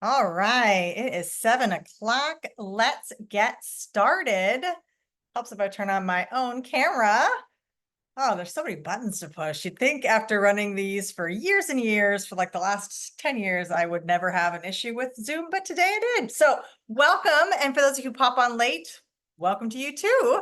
All right, it is 7 o'clock. Let's get started. Helps if I turn on my own camera. Oh, there's so many buttons to push. You'd think after running these for years and years, for like the last 10 years, I would never have an issue with Zoom, but today I did. So welcome. And for those of you who pop on late, welcome to you too.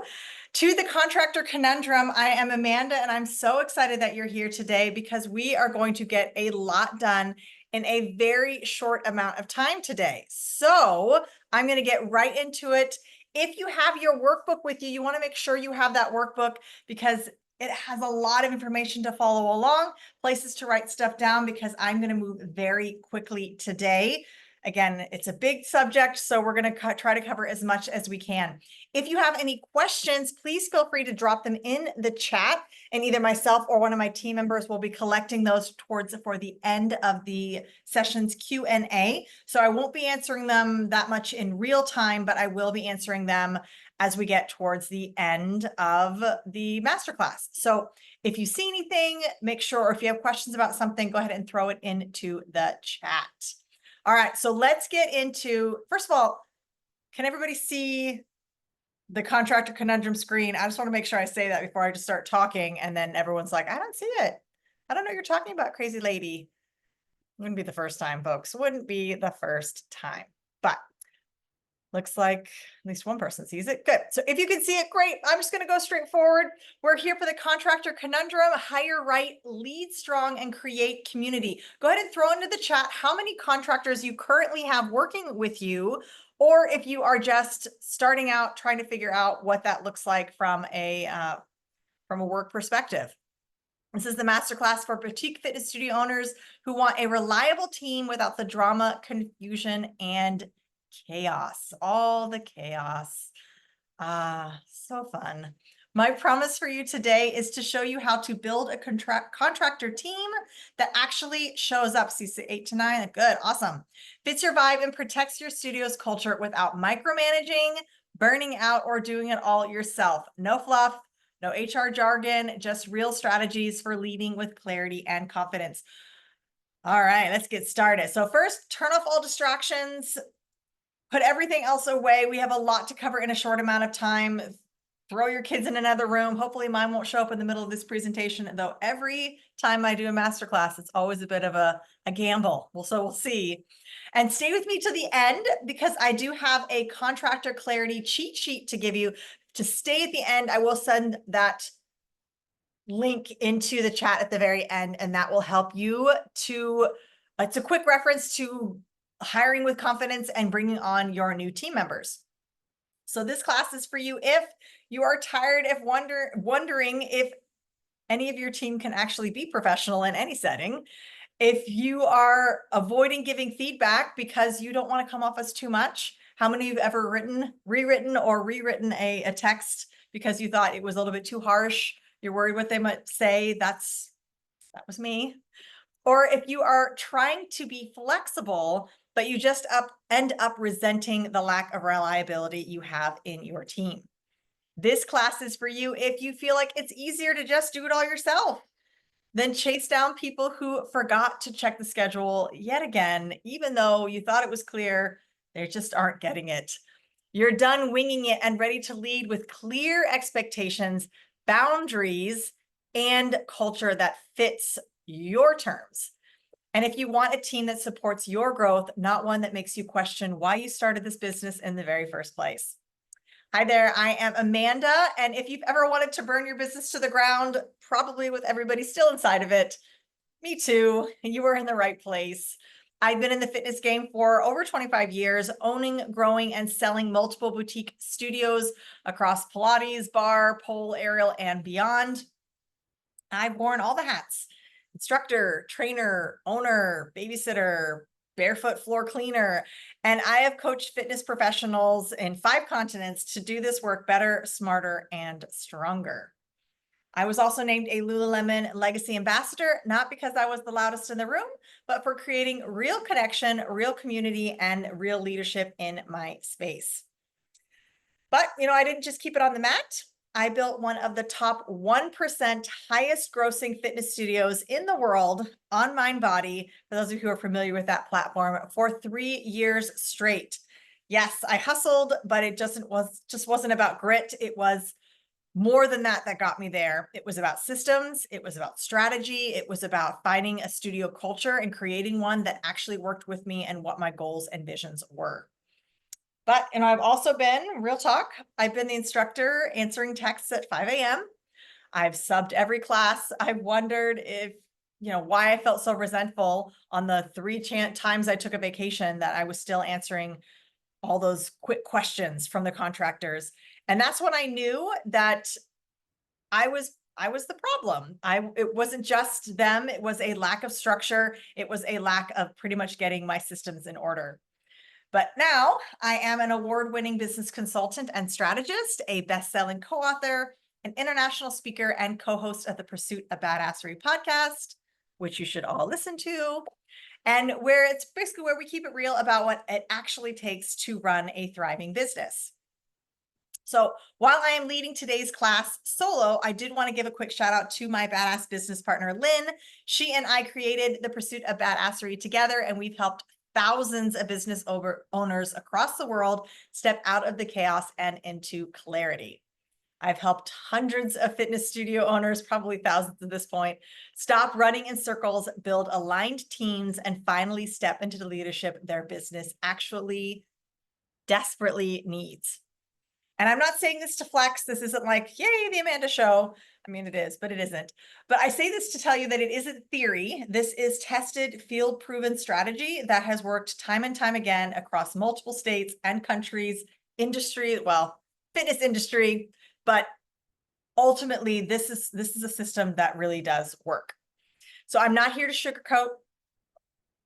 To the Contractor Conundrum, I am Amanda, and I'm so excited that you're here today because we are going to get a lot done in a very short amount of time today. So I'm going to get right into it. If you have your workbook with you, you want to make sure you have that workbook because it has a lot of information to follow along, places to write stuff down because I'm going to move very quickly today. Again, it's a big subject, so we're going to try to cover as much as we can. If you have any questions, please feel free to drop them in the chat, and either myself or one of my team members will be collecting those for the end of the session's Q&A. So I won't be answering them that much in real time, but I will be answering them as we get towards the end of the masterclass. So if you see anything, make sure, or if you have questions about something, go ahead and throw it into the chat. All right, so let's get into, first of all, can everybody see the Contractor Conundrum screen? I just want to make sure I say that before I just start talking, and then everyone's like, I don't see it. I don't know what you're talking about, crazy lady. Wouldn't be the first time, folks. Wouldn't be the first time, but looks like at least one person sees it. Good. So if you can see it, great. I'm just going to go straight forward. We're here for the Contractor Conundrum: hire right, lead strong, and create community. Go ahead and throw into the chat how many contractors you currently have working with you, or if you are just starting out trying to figure out what that looks like from a work perspective. This is the masterclass for boutique fitness studio owners who want a reliable team without the drama, confusion, and chaos. All the chaos. So fun. My promise for you today is to show you how to build a contractor team that actually shows up. See, 8 to 9. Good. Awesome. Fits your vibe and protects your studio's culture without micromanaging, burning out, or doing it all yourself. No fluff. No HR jargon, just real strategies for leading with clarity and confidence. All right, let's get started. So first, turn off all distractions, put everything else away. We have a lot to cover in a short amount of time. Throw your kids in another room. Hopefully mine won't show up in the middle of this presentation, though every time I do a masterclass, it's always a bit of a gamble. So we'll see. And stay with me to the end because I do have a contractor clarity cheat sheet to give you. To stay at the end, I will send that link into the chat at the very end, and that will help you to, it's a quick reference to hiring with confidence and bringing on your new team members. So this class is for you if you are tired of wondering if any of your team can actually be professional in any setting. If you are avoiding giving feedback because you don't want to come off as too much. How many of you have ever rewritten a text because you thought it was a little bit too harsh? You're worried what they might say. That was me. Or if you are trying to be flexible, but you just end up resenting the lack of reliability you have in your team. This class is for you if you feel like it's easier to just do it all yourself than chase down people who forgot to check the schedule yet again, even though you thought it was clear, they just aren't getting it. You're done winging it and ready to lead with clear expectations, boundaries, and culture that fits your terms. And if you want a team that supports your growth, not one that makes you question why you started this business in the very first place. Hi there, I am Amanda, and if you've ever wanted to burn your business to the ground, probably with everybody still inside of it, me too, you were in the right place. I've been in the fitness game for over 25 years, owning, growing, and selling multiple boutique studios across Pilates, bar, pole, aerial, and beyond. I've worn all the hats: instructor, trainer, owner, babysitter, barefoot floor cleaner, and I have coached fitness professionals in 5 continents to do this work better, smarter, and stronger. I was also named a Lululemon Legacy Ambassador, not because I was the loudest in the room, but for creating real connection, real community, and real leadership in my space. But, I didn't just keep it on the mat. I built one of the top 1% highest grossing fitness studios in the world on MindBody, for those of you who are familiar with that platform, for 3 years straight. Yes, I hustled, but it just wasn't about grit. It was more than that got me there. It was about systems. It was about strategy. It was about finding a studio culture and creating one that actually worked with me and what my goals and visions were. But, I've also been, real talk, I've been the instructor answering texts at 5 a.m. I've subbed every class. I've wondered if, why I felt so resentful on the 3 times I took a vacation that I was still answering all those quick questions from the contractors. And that's when I knew that I was the problem. It wasn't just them. It was a lack of structure. It was a lack of pretty much getting my systems in order. But now I am an award-winning business consultant and strategist, a best-selling co-author, an international speaker, and co-host of the Pursuit of Badassery podcast, which you should all listen to, and where it's basically where we keep it real about what it actually takes to run a thriving business. So while I am leading today's class solo, I did want to give a quick shout out to my badass business partner, Lynn. She and I created the Pursuit of Badassery together, and we've helped thousands of business owners across the world step out of the chaos and into clarity. I've helped hundreds of fitness studio owners, probably thousands at this point, stop running in circles, build aligned teams, and finally step into the leadership their business actually desperately needs. And I'm not saying this to flex. This isn't like, yay, the Amanda show. I mean, it is, but it isn't. But I say this to tell you that it isn't theory. This is tested, field-proven strategy that has worked time and time again across multiple states and countries, industry, well, fitness industry. But ultimately, this is a system that really does work. So I'm not here to sugarcoat.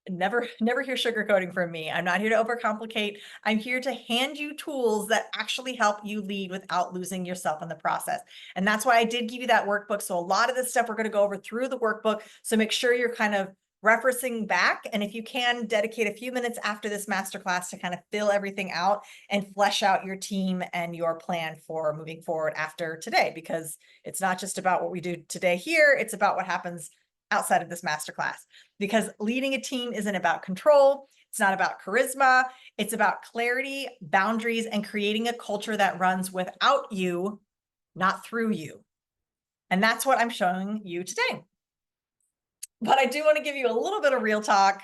Never hear sugarcoating from me. I'm not here to overcomplicate. I'm here to hand you tools that actually help you lead without losing yourself in the process. And that's why I did give you that workbook. So a lot of this stuff we're going to go over through the workbook. So make sure you're kind of referencing back. And if you can, dedicate a few minutes after this masterclass to kind of fill everything out and flesh out your team and your plan for moving forward after today, because it's not just about what we do today here. It's about what happens outside of this masterclass, because leading a team isn't about control. It's not about charisma. It's about clarity, boundaries, and creating a culture that runs without you, not through you. And that's what I'm showing you today. But I do want to give you a little bit of real talk.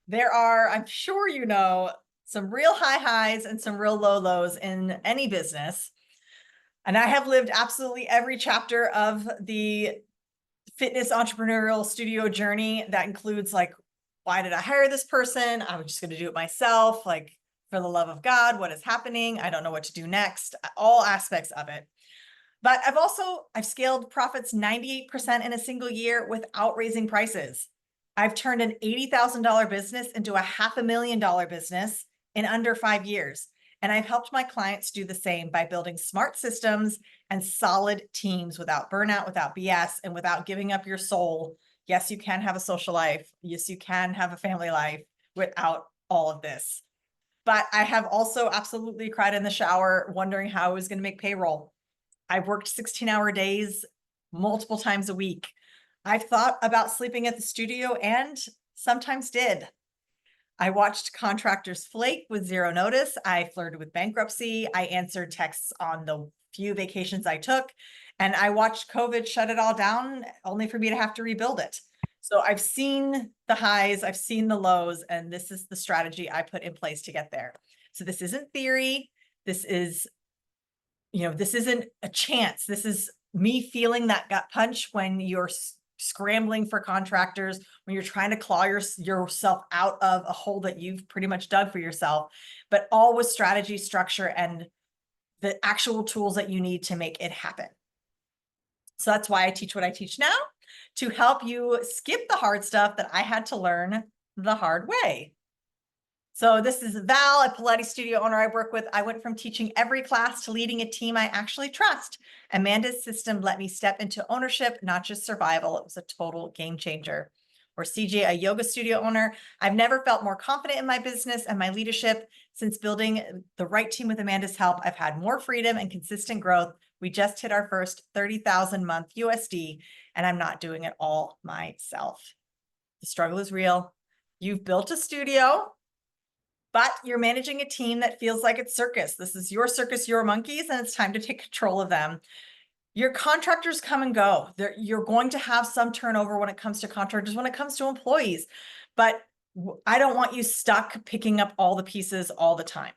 There are, I'm sure you know, some real high highs and some real low lows in any business. And I have lived absolutely every chapter of the fitness entrepreneurial studio journey. That includes like, why did I hire this person? I was just going to do it myself. Like, for the love of God, what is happening? I don't know what to do next. All aspects of it. But I've scaled profits 98% in a single year without raising prices. I've turned an $80,000 business into a $500,000 business in under 5 years. And I've helped my clients do the same by building smart systems and solid teams without burnout, without BS, and without giving up your soul. Yes, you can have a social life. Yes, you can have a family life without all of this. But I have also absolutely cried in the shower wondering how I was going to make payroll. I've worked 16-hour days multiple times a week. I've thought about sleeping at the studio and sometimes did. I watched contractors flake with zero notice. I flirted with bankruptcy. I answered texts on the few vacations I took, and I watched COVID shut it all down only for me to have to rebuild it. So I've seen the highs, I've seen the lows, and this is the strategy I put in place to get there. So this isn't theory. This is, this isn't a chance. This is me feeling that gut punch when you're scrambling for contractors, when you're trying to claw yourself out of a hole that you've pretty much dug for yourself, but all with strategy, structure, and the actual tools that you need to make it happen. So that's why I teach what I teach now, to help you skip the hard stuff that I had to learn the hard way. So this is Val, a Pilates studio owner I work with. I went from teaching every class to leading a team I actually trust. Amanda's system let me step into ownership, not just survival. It was a total game changer. or CJ, a yoga studio owner. I've never felt more confident in my business and my leadership. Since building the right team with Amanda's help, I've had more freedom and consistent growth. We just hit our first 30,000 month USD, and I'm not doing it all myself. The struggle is real. You've built a studio, but you're managing a team that feels like it's circus. This is your circus, your monkeys, and it's time to take control of them. Your contractors come and go. You're going to have some turnover when it comes to contractors, when it comes to employees, but I don't want you stuck picking up all the pieces all the time.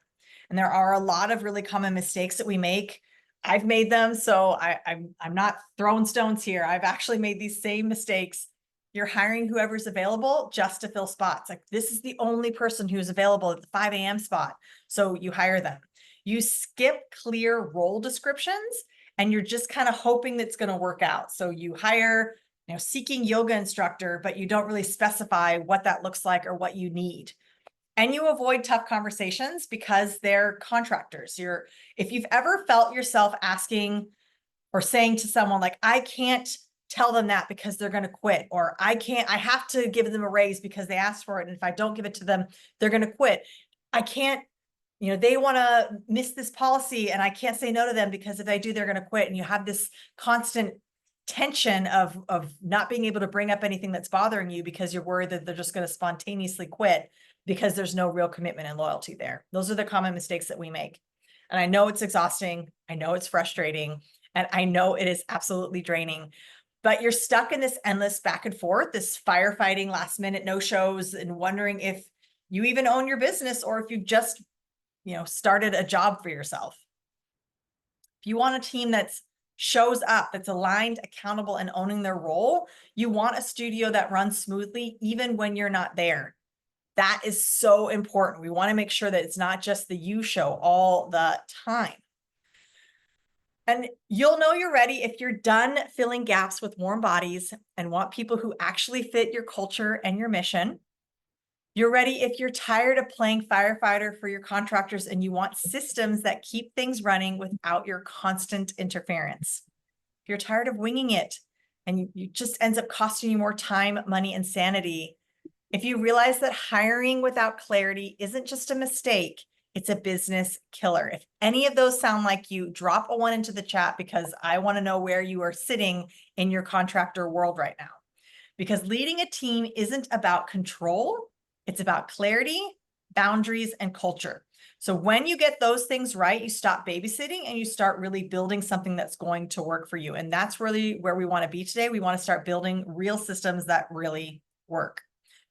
And there are a lot of really common mistakes that we make. I've made them, so I'm not throwing stones here. I've actually made these same mistakes. You're hiring whoever's available just to fill spots. Like, this is the only person who's available at the 5 a.m. spot, so you hire them. You skip clear role descriptions, and you're just kind of hoping that's going to work out. So you hire, seeking yoga instructor, but you don't really specify what that looks like or what you need. And you avoid tough conversations because they're contractors. If you've ever felt yourself asking or saying to someone like, I can't tell them that because they're going to quit, or I have to give them a raise because they asked for it, and if I don't give it to them, they're going to quit. I can't, they want to miss this policy and I can't say no to them because if I do, they're going to quit. And you have this constant tension of not being able to bring up anything that's bothering you because you're worried that they're just going to spontaneously quit because there's no real commitment and loyalty there. Those are the common mistakes that we make. And I know it's exhausting. I know it's frustrating. And I know it is absolutely draining. But you're stuck in this endless back and forth, this firefighting, last minute no-shows, and wondering if you even own your business or if you've just started a job for yourself. If you want a team that's shows up, that's aligned, accountable, and owning their role, you want a studio that runs smoothly even when you're not there. That is so important. We want to make sure that it's not just the you show all the time. And you'll know you're ready if you're done filling gaps with warm bodies and want people who actually fit your culture and your mission. You're ready if you're tired of playing firefighter for your contractors and you want systems that keep things running without your constant interference. If you're tired of winging it and you just ends up costing you more time, money, and sanity. If you realize that hiring without clarity isn't just a mistake, it's a business killer. If any of those sound like you, drop a 1 into the chat because I want to know where you are sitting in your contractor world right now. Because leading a team isn't about control. It's about clarity, boundaries, and culture. So when you get those things right, you stop babysitting and you start really building something that's going to work for you. And that's really where we want to be today. We want to start building real systems that really work.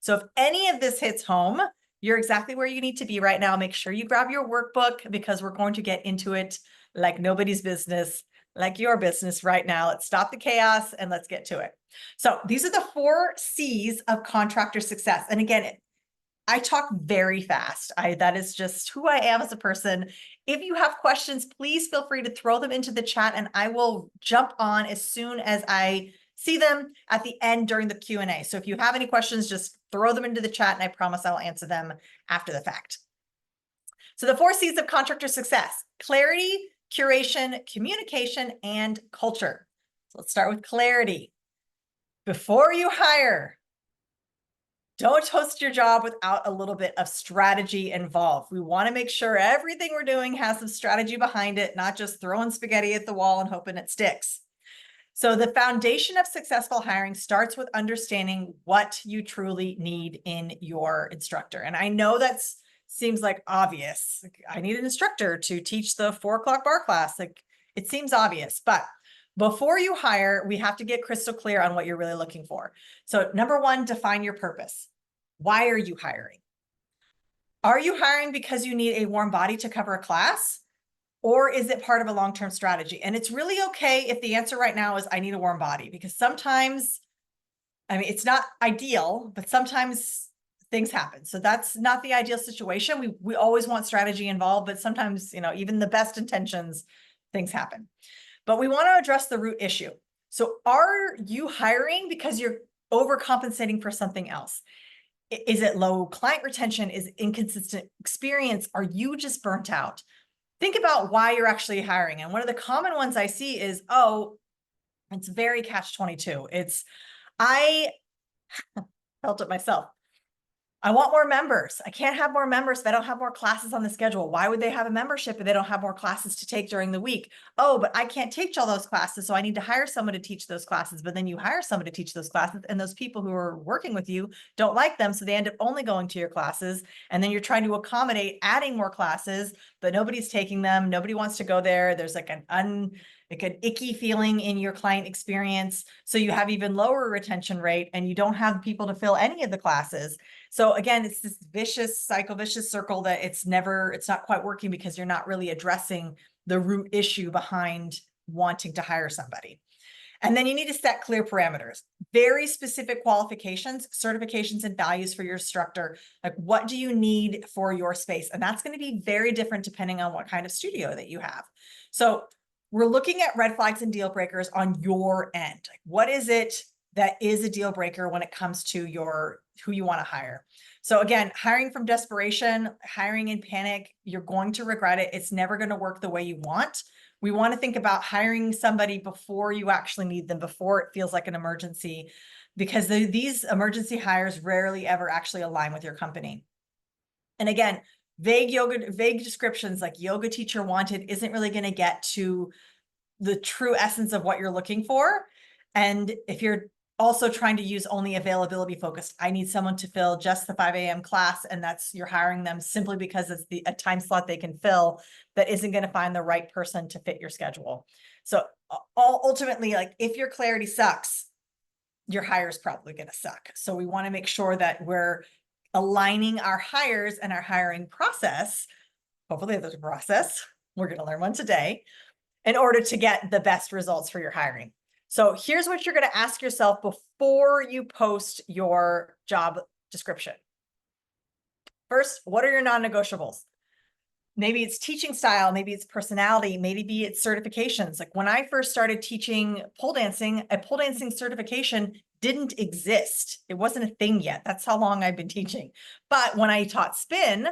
So if any of this hits home, you're exactly where you need to be right now. Make sure you grab your workbook because we're going to get into it like nobody's business, like your business right now. Let's stop the chaos and let's get to it. So these are the 4 C's of contractor success. And again, I talk very fast. That is just who I am as a person. If you have questions, please feel free to throw them into the chat and I will jump on as soon as I see them at the end during the Q&A. So if you have any questions, just throw them into the chat and I promise I'll answer them after the fact. So the 4 C's of contractor success: clarity, curation, communication, and culture. So let's start with clarity. Before you hire, don't host your job without a little bit of strategy involved. We want to make sure everything we're doing has some strategy behind it, not just throwing spaghetti at the wall and hoping it sticks. So the foundation of successful hiring starts with understanding what you truly need in your instructor. And I know that seems like obvious. Like, I need an instructor to teach the 4 o'clock bar class. Like, it seems obvious, but before you hire, we have to get crystal clear on what you're really looking for. So number 1, define your purpose. Why are you hiring? Are you hiring because you need a warm body to cover a class? Or is it part of a long-term strategy? And it's really okay if the answer right now is I need a warm body, because sometimes, it's not ideal, but sometimes things happen. So that's not the ideal situation. We always want strategy involved, but sometimes, even the best intentions, things happen. But we want to address the root issue. So are you hiring because you're overcompensating for something else? Is it low client retention? Is it inconsistent experience? Are you just burnt out? Think about why you're actually hiring. And one of the common ones I see is, it's very catch-22. It's, I felt it myself. I want more members. I can't have more members if I don't have more classes on the schedule. Why would they have a membership if they don't have more classes to take during the week? Oh, but I can't teach all those classes, so I need to hire someone to teach those classes. But then you hire someone to teach those classes, and those people who are working with you don't like them, so they end up only going to your classes. And then you're trying to accommodate adding more classes, but nobody's taking them. Nobody wants to go there. There's like an icky feeling in your client experience. So you have even lower retention rate, and you don't have people to fill any of the classes. So again, it's this vicious circle that it's not quite working because you're not really addressing the root issue behind wanting to hire somebody. And then you need to set clear parameters, very specific qualifications, certifications, and values for your instructor. Like, what do you need for your space? And that's going to be very different depending on what kind of studio that you have. So we're looking at red flags and deal breakers on your end. Like, what is it that is a deal breaker when it comes to who you want to hire? So again, hiring from desperation, hiring in panic, you're going to regret it. It's never going to work the way you want. We want to think about hiring somebody before you actually need them, before it feels like an emergency, because these emergency hires rarely ever actually align with your company. And again, vague descriptions like yoga teacher wanted isn't really going to get to the true essence of what you're looking for. And if you're also trying to use only availability focused, I need someone to fill just the 5 a.m. class, and you're hiring them simply because it's a time slot they can fill, that isn't going to find the right person to fit your schedule. So ultimately, like, if your clarity sucks, your hire is probably going to suck. So we want to make sure that we're aligning our hires and our hiring process. Hopefully there's a process. We're going to learn one today in order to get the best results for your hiring. So here's what you're going to ask yourself before you post your job description. First, what are your non-negotiables? Maybe it's teaching style, maybe it's personality, maybe it's certifications. Like, when I first started teaching pole dancing, a pole dancing certification didn't exist. It wasn't a thing yet. That's how long I've been teaching. But when I taught spin,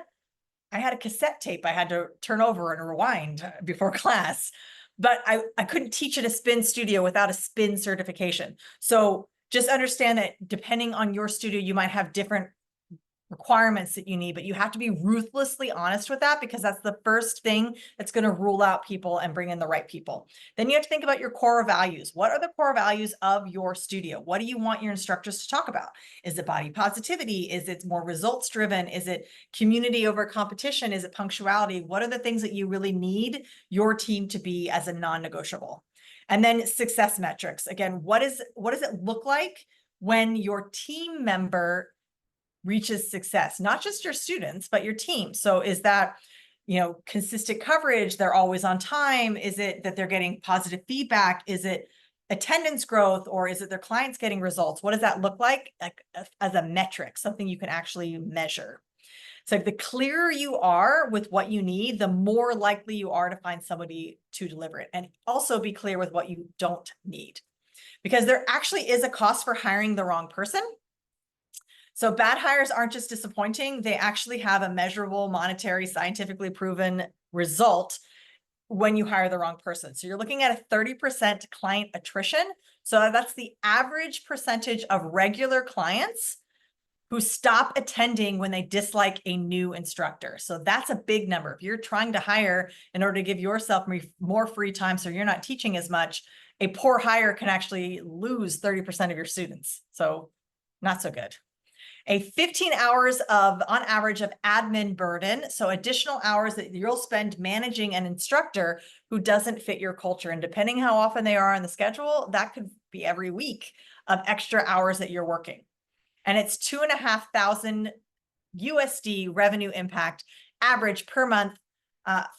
I had a cassette tape I had to turn over and rewind before class. But I couldn't teach at a spin studio without a spin certification. So just understand that depending on your studio, you might have different requirements that you need, but you have to be ruthlessly honest with that, because that's the first thing that's going to rule out people and bring in the right people. Then you have to think about your core values. What are the core values of your studio? What do you want your instructors to talk about? Is it body positivity? Is it more results driven? Is it community over competition? Is it punctuality? What are the things that you really need your team to be as a non-negotiable? And then success metrics. Again, what does it look like when your team member reaches success? Not just your students, but your team. So is that, consistent coverage? They're always on time? Is it that they're getting positive feedback? Is it attendance growth, or is it their clients getting results? What does that look like as a metric, something you can actually measure? So the clearer you are with what you need, the more likely you are to find somebody to deliver it. And also be clear with what you don't need, because there actually is a cost for hiring the wrong person. So bad hires aren't just disappointing. They actually have a measurable, monetary, scientifically proven result when you hire the wrong person. So you're looking at a 30% client attrition. So that's the average percentage of regular clients who stop attending when they dislike a new instructor. So that's a big number. If you're trying to hire in order to give yourself more free time so you're not teaching as much, a poor hire can actually lose 30% of your students. So not so good. A 15 hours on average of admin burden. So additional hours that you'll spend managing an instructor who doesn't fit your culture. And depending how often they are on the schedule, that could be every week of extra hours that you're working. And it's $2,500 USD revenue impact average per month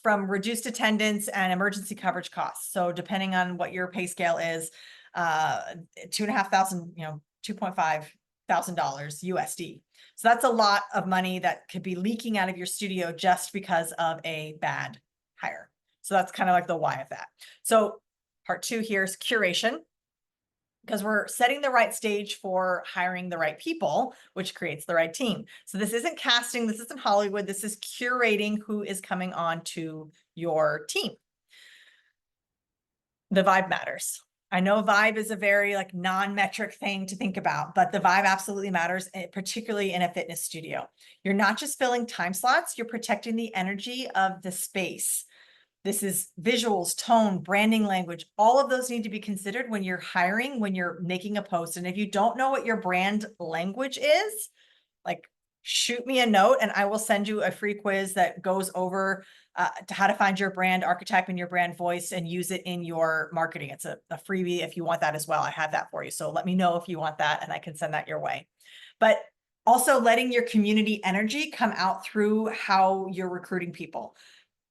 from reduced attendance and emergency coverage costs. So depending on what your pay scale is, $2,500, $2,500 USD. So that's a lot of money that could be leaking out of your studio just because of a bad hire. So that's kind of like the why of that. So part 2 here is curation, because we're setting the right stage for hiring the right people, which creates the right team. So this isn't casting, this isn't Hollywood, this is curating who is coming on to your team. The vibe matters. I know vibe is a very like non-metric thing to think about, but the vibe absolutely matters, particularly in a fitness studio. You're not just filling time slots, you're protecting the energy of the space. This is visuals, tone, branding language. All of those need to be considered when you're hiring, when you're making a post. And if you don't know what your brand language is, like shoot me a note and I will send you a free quiz that goes over to how to find your brand archetype and your brand voice and use it in your marketing. It's a freebie if you want that as well. I have that for you. So let me know if you want that and I can send that your way. But also letting your community energy come out through how you're recruiting people.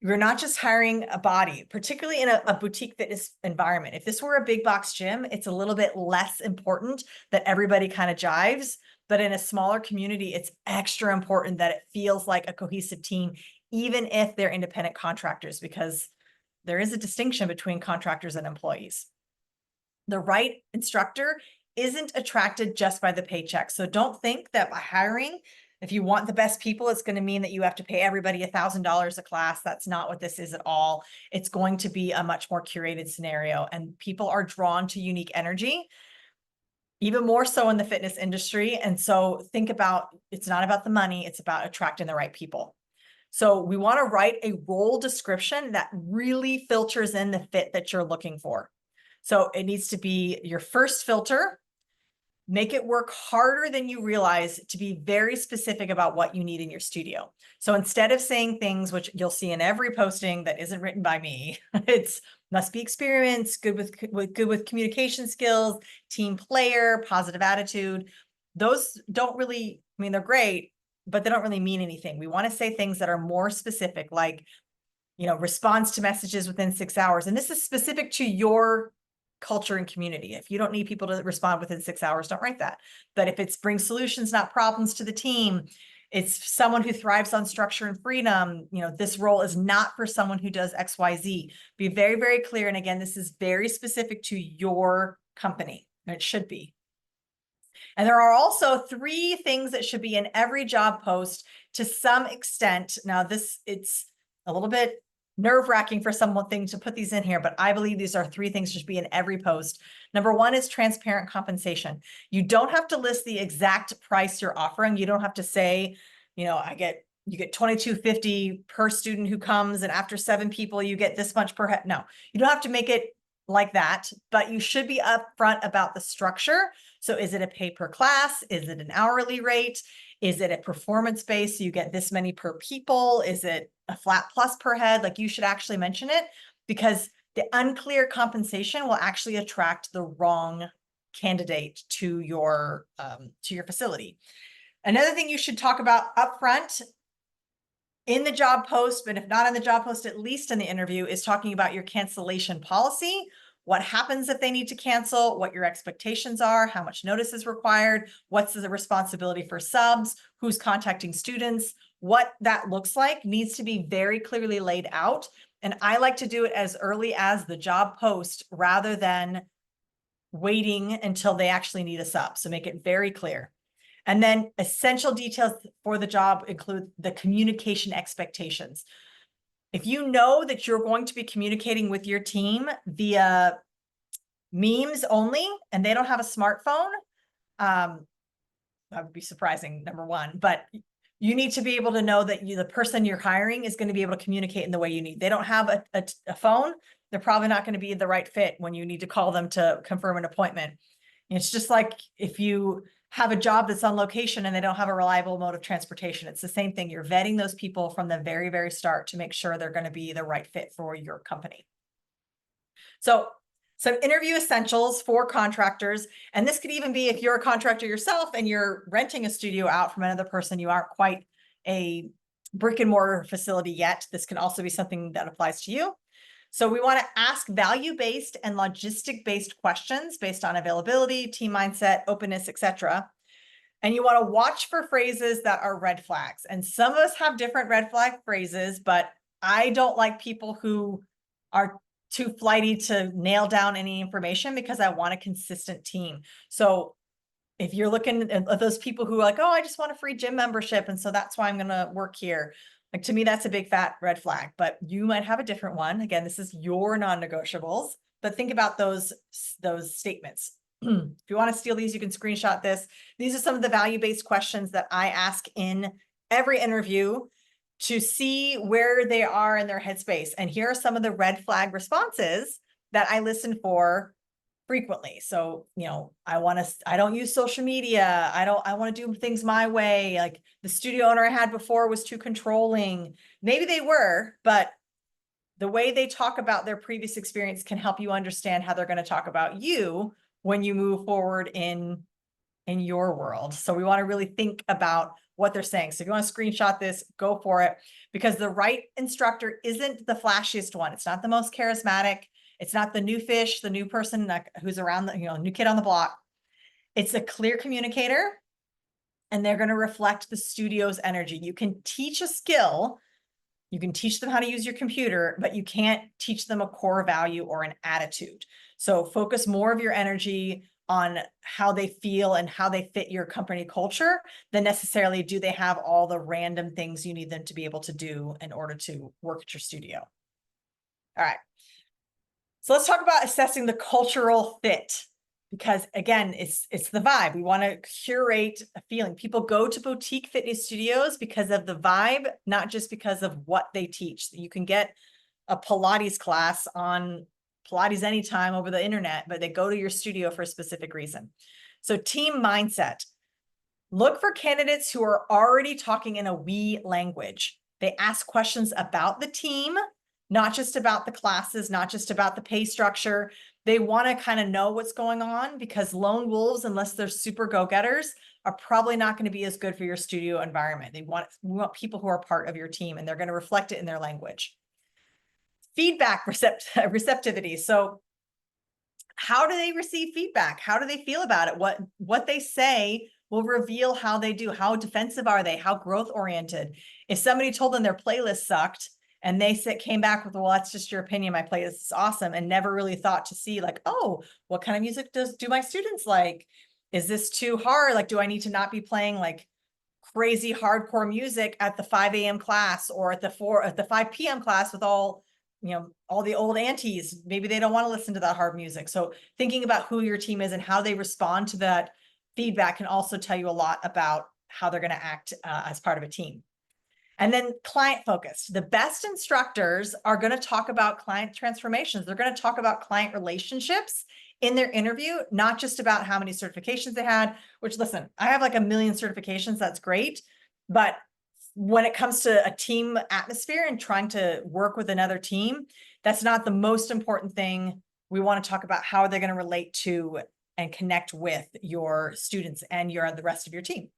You're not just hiring a body, particularly in a boutique fitness environment. If this were a big box gym, it's a little bit less important that everybody kind of jives. But in a smaller community, it's extra important that it feels like a cohesive team, even if they're independent contractors, because there is a distinction between contractors and employees. The right instructor isn't attracted just by the paycheck. So don't think that by hiring, if you want the best people, it's going to mean that you have to pay everybody $1,000 a class. That's not what this is at all. It's going to be a much more curated scenario, and people are drawn to unique energy, even more so in the fitness industry. And so think about, it's not about the money, it's about attracting the right people. So we want to write a role description that really filters in the fit that you're looking for. So it needs to be your first filter. Make it work harder than you realize to be very specific about what you need in your studio. So instead of saying things which you'll see in every posting that isn't written by me, it's must be experienced, good with communication skills, team player, positive attitude. Those don't really, I mean, they're great, but they don't really mean anything. We want to say things that are more specific, like, responds to messages within 6 hours. And this is specific to your culture and community. If you don't need people to respond within 6 hours, don't write that. But if it's brings solutions, not problems to the team, it's someone who thrives on structure and freedom. This role is not for someone who does XYZ. Be very, very clear. And again, this is very specific to your company, and it should be. And there are also 3 things that should be in every job post to some extent. Now, it's a little bit nerve-wracking for someone to put these in here, but I believe these are 3 things that should be in every post. Number 1 is transparent compensation. You don't have to list the exact price you're offering. You don't have to say, you get $22.50 per student who comes, and after 7 people, you get this much per head. No, you don't have to make it like that, but you should be upfront about the structure. So is it a pay per class? Is it an hourly rate? Is it a performance base? So you get this many per people? Is it a flat plus per head? Like, you should actually mention it, because the unclear compensation will actually attract the wrong candidate to your facility. Another thing you should talk about upfront in the job post, but if not in the job post, at least in the interview, is talking about your cancellation policy. What happens if they need to cancel, what your expectations are, how much notice is required, what's the responsibility for subs, who's contacting students, what that looks like needs to be very clearly laid out. And I like to do it as early as the job post rather than waiting until they actually need a sub. So make it very clear. And then essential details for the job include the communication expectations. If you know that you're going to be communicating with your team via memes only, and they don't have a smartphone, that would be surprising, number 1, but you need to be able to know that the person you're hiring is going to be able to communicate in the way you need. They don't have a phone. They're probably not going to be the right fit when you need to call them to confirm an appointment. It's just like if you have a job that's on location and they don't have a reliable mode of transportation. It's the same thing. You're vetting those people from the very, very start to make sure they're going to be the right fit for your company. So some interview essentials for contractors, and this could even be if you're a contractor yourself and you're renting a studio out from another person, you aren't quite a brick and mortar facility yet. This can also be something that applies to you. So we want to ask value-based and logistic-based questions based on availability, team mindset, openness, etc. And you want to watch for phrases that are red flags. And some of us have different red flag phrases, but I don't like people who are too flighty to nail down any information, because I want a consistent team. So if you're looking at those people who are like, oh, I just want a free gym membership, and so that's why I'm going to work here. Like, to me, that's a big fat red flag, but you might have a different one. Again, this is your non-negotiables. but think about those statements. If you want to steal these, you can screenshot this. These are some of the value-based questions that I ask in every interview to see where they are in their headspace. And here are some of the red flag responses that I listen for frequently. So, I don't use social media. I want to do things my way. Like the studio owner I had before was too controlling. Maybe they were, but the way they talk about their previous experience can help you understand how they're going to talk about you when you move forward in your world. So we want to really think about what they're saying. So if you want to screenshot this, go for it, because the right instructor isn't the flashiest one. It's not the most charismatic. It's not the new fish, the new person who's around the, new kid on the block. It's a clear communicator, and they're going to reflect the studio's energy. You can teach a skill. You can teach them how to use your computer, but you can't teach them a core value or an attitude. So focus more of your energy on how they feel and how they fit your company culture than necessarily do they have all the random things you need them to be able to do in order to work at your studio. All right. So let's talk about assessing the cultural fit, because again, it's the vibe. We want to curate a feeling. People go to boutique fitness studios because of the vibe, not just because of what they teach. You can get a Pilates class on Pilates anytime over the internet, but they go to your studio for a specific reason. So team mindset. Look for candidates who are already talking in a we language. They ask questions about the team, not just about the classes, not just about the pay structure. They want to kind of know what's going on, because lone wolves, unless they're super go-getters, are probably not going to be as good for your studio environment. We want people who are part of your team, and they're going to reflect it in their language. Feedback receptivity. So how do they receive feedback? How do they feel about it? What they say will reveal how they do. How defensive are they? How growth oriented? If somebody told them their playlist sucked and they came back with, well, that's just your opinion, my playlist is awesome, and never really thought to see like, oh, what kind of music do my students like? Is this too hard? Like, do I need to not be playing like crazy hardcore music at the 5 a.m. class or at the 5 p.m. class with all the old aunties? Maybe they don't want to listen to that hard music. So thinking about who your team is and how they respond to that feedback can also tell you a lot about how they're going to act as part of a team. And then client focused. The best instructors are going to talk about client transformations. They're going to talk about client relationships in their interview, not just about how many certifications they had, which, listen, I have like 1 million certifications. That's great. But when it comes to a team atmosphere and trying to work with another team, that's not the most important thing. We want to talk about how they're going to relate to and connect with your students and the rest of your team.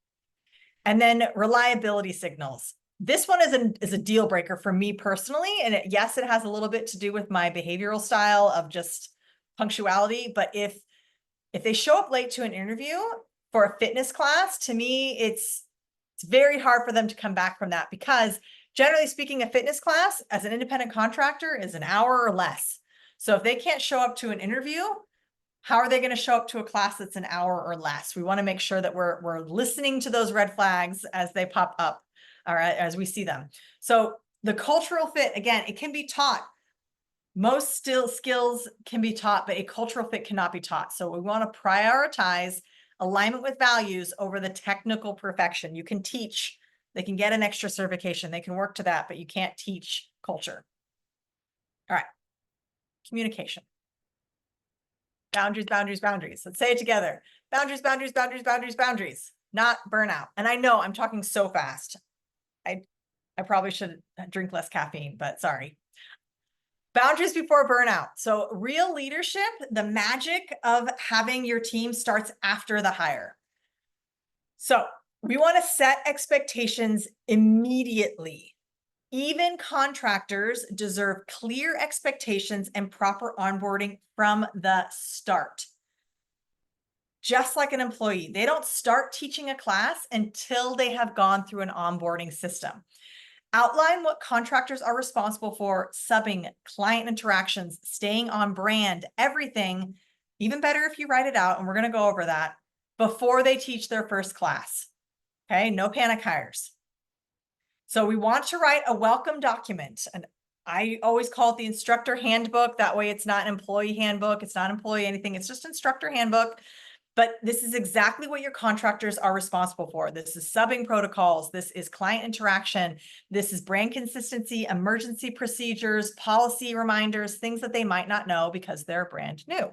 And then reliability signals. This one is a deal breaker for me personally. And yes, it has a little bit to do with my behavioral style of just punctuality. But if they show up late to an interview for a fitness class, to me, it's very hard for them to come back from that, because generally speaking, a fitness class as an independent contractor is an hour or less. So if they can't show up to an interview, how are they going to show up to a class that's an hour or less? We want to make sure that we're listening to those red flags as they pop up, or as we see them. So the cultural fit, again, it can be taught. Most skills can be taught, but a cultural fit cannot be taught. So we want to prioritize alignment with values over the technical perfection. You can teach, they can get an extra certification, they can work to that, but you can't teach culture. All right, communication. Boundaries, boundaries, boundaries. Let's say it together. Boundaries, boundaries, boundaries, boundaries, boundaries, not burnout. And I know I'm talking so fast. I probably should drink less caffeine, but sorry. Boundaries before burnout. So real leadership, the magic of having your team starts after the hire. So we want to set expectations immediately. Even contractors deserve clear expectations and proper onboarding from the start. Just like an employee, they don't start teaching a class until they have gone through an onboarding system. Outline what contractors are responsible for, subbing, client interactions, staying on brand, everything. Even better if you write it out, and we're going to go over that before they teach their first class. Okay, no panic hires. So we want to write a welcome document, I always call it the instructor handbook. That way it's not an employee handbook. It's not employee anything. It's just instructor handbook. But this is exactly what your contractors are responsible for. This is subbing protocols. This is client interaction. This is brand consistency, emergency procedures, policy reminders, things that they might not know because they're brand new.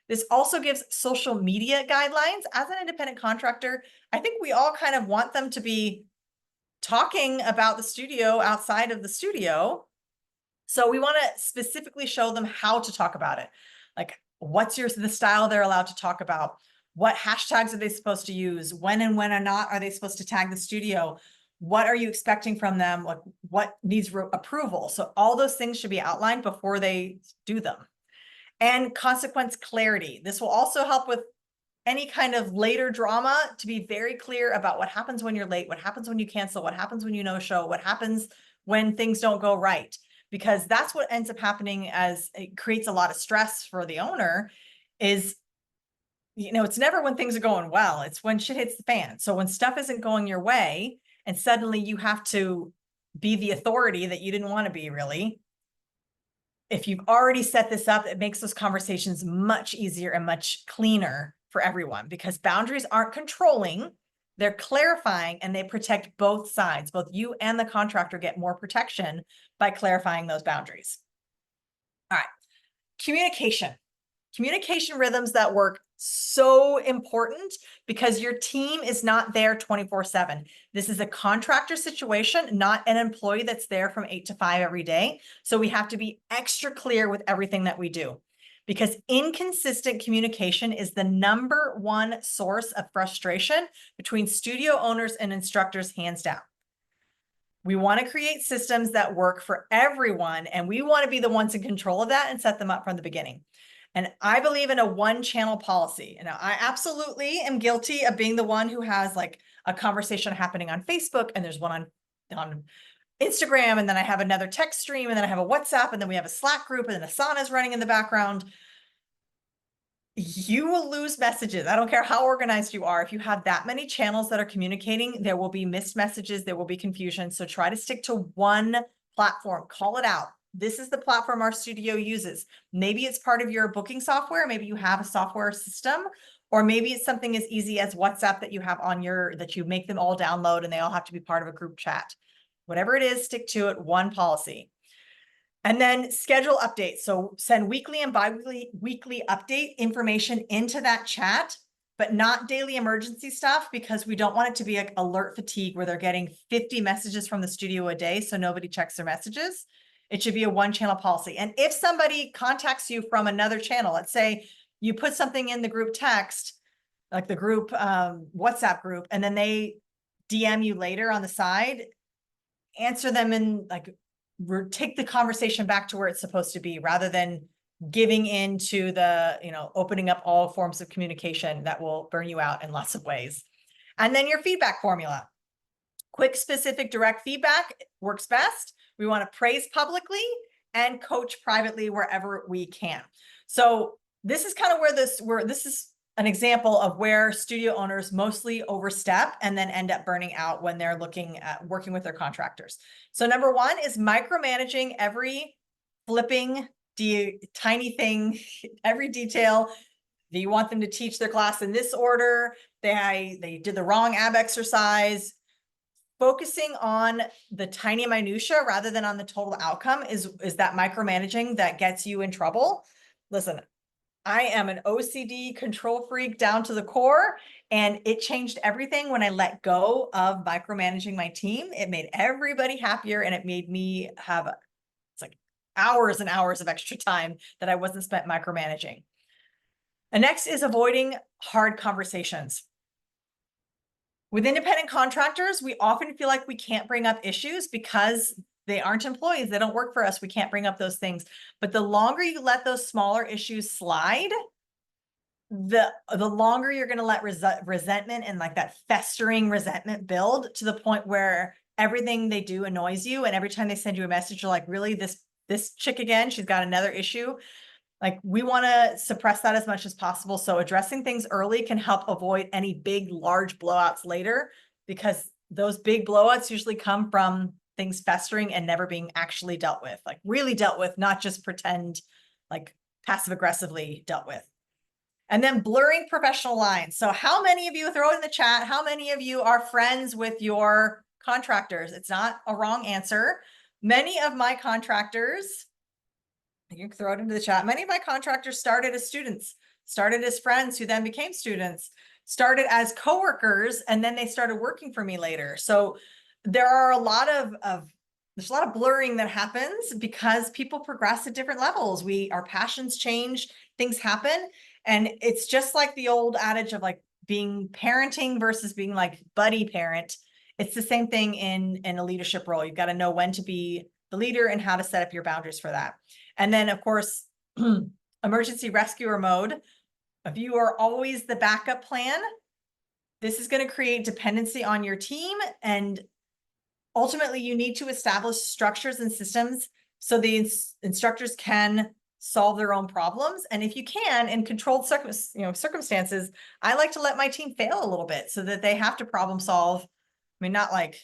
This also gives social media guidelines. As an independent contractor, I think we all kind of want them to be talking about the studio outside of the studio. So we want to specifically show them how to talk about it. Like, what's the style they're allowed to talk about? What hashtags are they supposed to use? When and when or not are they supposed to tag the studio? What are you expecting from them? Like, what needs approval? So all those things should be outlined before they do them. And consequence clarity. This will also help with any kind of later drama, to be very clear about what happens when you're late, what happens when you cancel, what happens when you no show, what happens when things don't go right. Because that's what ends up happening, as it creates a lot of stress for the owner. Is, it's never when things are going well, it's when shit hits the fan. So when stuff isn't going your way and suddenly you have to be the authority that you didn't want to be, really, if you've already set this up, it makes those conversations much easier and much cleaner for everyone, because boundaries aren't controlling, they're clarifying, and they protect both sides. Both you and the contractor get more protection by clarifying those boundaries. All right, communication rhythms that work, so important, because your team is not there 24/7. This is a contractor situation, not an employee that's there from 8 to 5 every day. So we have to be extra clear with everything that we do, because inconsistent communication is the #1 source of frustration between studio owners and instructors, hands down. We want to create systems that work for everyone, and we want to be the ones in control of that and set them up from the beginning. And I believe in a one-channel policy. And I absolutely am guilty of being the one who has like a conversation happening on Facebook, and there's one on Instagram, and then I have another text stream, and then I have a WhatsApp, and then we have a Slack group, and then Asana is running in the background. You will lose messages. I don't care how organized you are. If you have that many channels that are communicating, there will be missed messages, there will be confusion. So try to stick to one platform, call it out. This is the platform our studio uses. Maybe it's part of your booking software. Maybe you have a software system, or maybe it's something as easy as WhatsApp that you have on that you make them all download and they all have to be part of a group chat. Whatever it is, stick to it, one policy. And then schedule updates. So send weekly and weekly update information into that chat, but not daily emergency stuff, because we don't want it to be like alert fatigue where they're getting 50 messages from the studio a day, so nobody checks their messages. It should be a one-channel policy. And if somebody contacts you from another channel, let's say you put something in the group text, like the group WhatsApp group, and then they DM you later on the side, answer them in like, take the conversation back to where it's supposed to be, rather than giving into the, opening up all forms of communication that will burn you out in lots of ways. And then your feedback formula. Quick, specific, direct feedback works best. We want to praise publicly and coach privately wherever we can. So this is kind of where this is an example of where studio owners mostly overstep and then end up burning out when they're looking at working with their contractors. So #1 is micromanaging every flipping tiny thing, every detail. Do you want them to teach their class in this order? They did the wrong ab exercise. Focusing on the tiny minutia rather than on the total outcome is that micromanaging that gets you in trouble. Listen, I am an OCD control freak down to the core, and it changed everything when I let go of micromanaging my team. It made everybody happier, and it made me have it's like hours and hours of extra time that I wasn't spent micromanaging. And next is avoiding hard conversations. With independent contractors, we often feel like we can't bring up issues because they aren't employees. They don't work for us. We can't bring up those things. But the longer you let those smaller issues slide, the longer you're going to let resentment and like that festering resentment build to the point where everything they do annoys you. And every time they send you a message, you're like, really, this chick again, she's got another issue. Like, we want to suppress that as much as possible. So addressing things early can help avoid any big, large blowouts later, because those big blowouts usually come from things festering and never being actually dealt with, like really dealt with, not just pretend, like passive aggressively dealt with. And then blurring professional lines. So how many of you, throw it in the chat, how many of you are friends with your contractors? It's not a wrong answer. Many of my contractors, you can throw it into the chat, many of my contractors started as students, started as friends who then became students, started as coworkers, and then they started working for me later. So there are a lot there's a lot of blurring that happens because people progress at different levels. Our passions change, things happen. And it's just like the old adage of like being parenting versus being like buddy parent. It's the same thing in a leadership role. You've got to know when to be the leader and how to set up your boundaries for that. And then of course, emergency rescuer mode. If you are always the backup plan, this is going to create dependency on your team. And ultimately you need to establish structures and systems so the instructors can solve their own problems. And if you can, in controlled circumstances, I like to let my team fail a little bit so that they have to problem solve. I mean, not like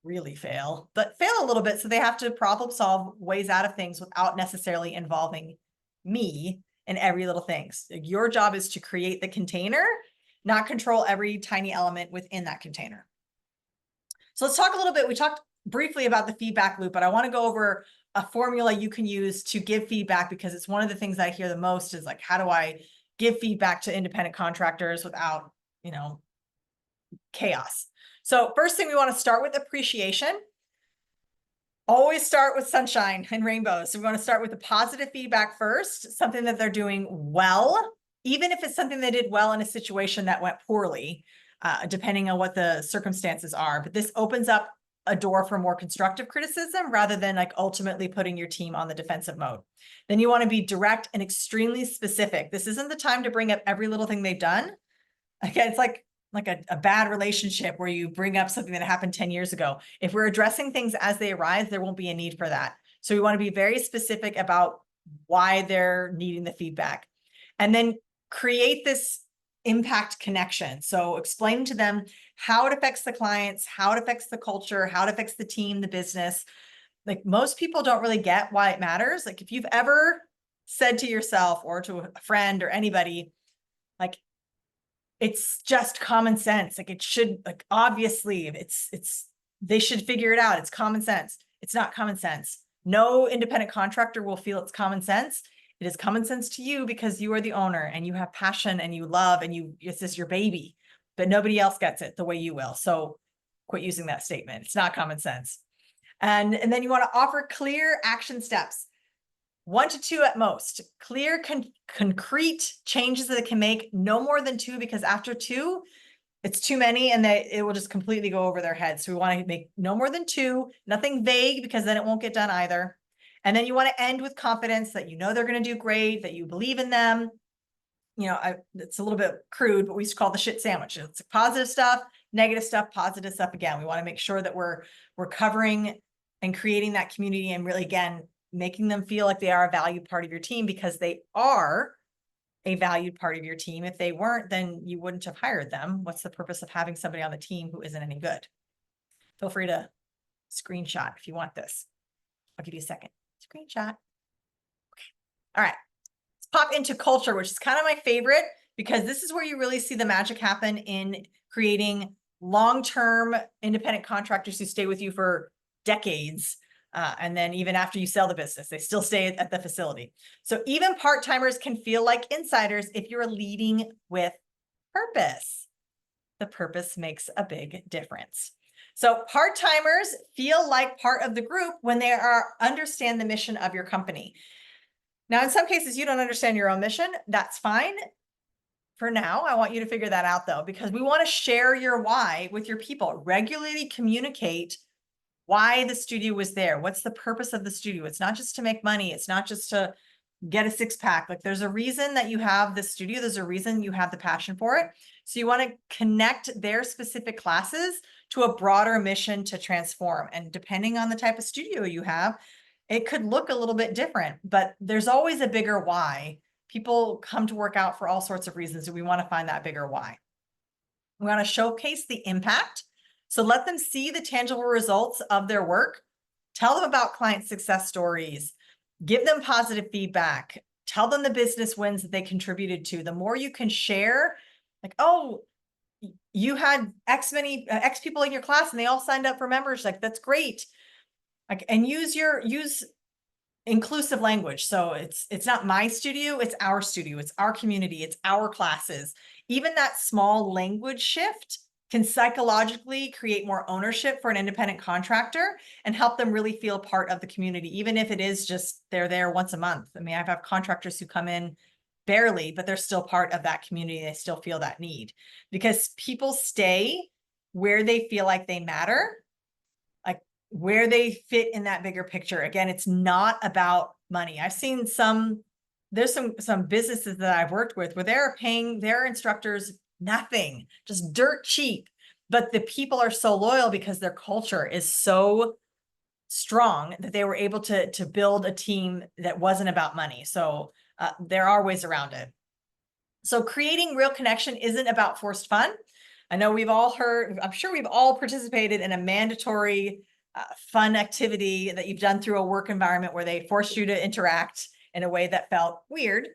really fail, but fail a little bit. So they have to problem solve ways out of things without necessarily involving me in every little thing. So your job is to create the container, not control every tiny element within that container. So let's talk a little bit. We talked briefly about the feedback loop, but I want to go over a formula you can use to give feedback, because it's one of the things I hear the most is like, how do I give feedback to independent contractors without, chaos? So first thing, we want to start with appreciation. Always start with sunshine and rainbows. So we want to start with the positive feedback first, something that they're doing well, even if it's something they did well in a situation that went poorly, depending on what the circumstances are. But this opens up a door for more constructive criticism rather than like ultimately putting your team on the defensive mode. Then you want to be direct and extremely specific. This isn't the time to bring up every little thing they've done. Again, it's like a bad relationship where you bring up something that happened 10 years ago. If we're addressing things as they arise, there won't be a need for that. So we want to be very specific about why they're needing the feedback. And then create this impact connection. So explain to them how it affects the clients, how it affects the culture, how it affects the team, the business. Like most people don't really get why it matters. Like if you've ever said to yourself or to a friend or anybody, like, it's just common sense. Like it should, like, obviously they should figure it out. It's common sense. It's not common sense. No independent contractor will feel it's common sense. It is common sense to you because you are the owner and you have passion and you love and it's just your baby, but nobody else gets it the way you will. So quit using that statement. It's not common sense. And then you want to offer clear action steps. 1 to 2 at most, clear, concrete changes that it can make, no more than 2, because after 2, it's too many and it will just completely go over their heads. So we want to make no more than 2, nothing vague, because then it won't get done either. And then you want to end with confidence that they're going to do great, that you believe in them. It's a little bit crude, but we used to call it the shit sandwich. It's positive stuff, negative stuff, positive stuff. Again, we want to make sure that we're covering and creating that community and really, again, making them feel like they are a valued part of your team, because they are a valued part of your team. If they weren't, then you wouldn't have hired them. What's the purpose of having somebody on the team who isn't any good? Feel free to screenshot if you want this. I'll give you a second. Screenshot. Okay. All right. Let's pop into culture, which is kind of my favorite, because this is where you really see the magic happen in creating long-term independent contractors who stay with you for decades. And then even after you sell the business, they still stay at the facility. So even part-timers can feel like insiders if you're leading with purpose. The purpose makes a big difference. So part-timers feel like part of the group when they understand the mission of your company. Now, in some cases, you don't understand your own mission. That's fine. For now, I want you to figure that out, though, because we want to share your why with your people. Regularly communicate why the studio was there. What's the purpose of the studio? It's not just to make money. It's not just to get a 6-pack. Like, there's a reason that you have the studio. There's a reason you have the passion for it. So you want to connect their specific classes to a broader mission to transform. And depending on the type of studio you have, it could look a little bit different, but there's always a bigger why. People come to work out for all sorts of reasons, and we want to find that bigger why. We want to showcase the impact. So let them see the tangible results of their work. Tell them about client success stories, give them positive feedback, tell them the business wins that they contributed to. The more you can share, like, oh, you had X many X people in your class and they all signed up for members. Like, that's great. Like, and use inclusive language. So it's not my studio, it's our community, it's our classes. Even that small language shift can psychologically create more ownership for an independent contractor and help them really feel part of the community, even if it is just they're there once a month. I mean, I've had contractors who come in barely, but they're still part of that community. They still feel that need, because people stay where they feel like they matter, like where they fit in that bigger picture. Again, it's not about money. I've seen there's some businesses that I've worked with where they're paying their instructors nothing, just dirt cheap, but the people are so loyal because their culture is so strong that they were able to build a team that wasn't about money. So there are ways around it. So creating real connection isn't about forced fun. I know we've all heard, I'm sure we've all participated in a mandatory fun activity that you've done through a work environment where they forced you to interact in a way that felt weird.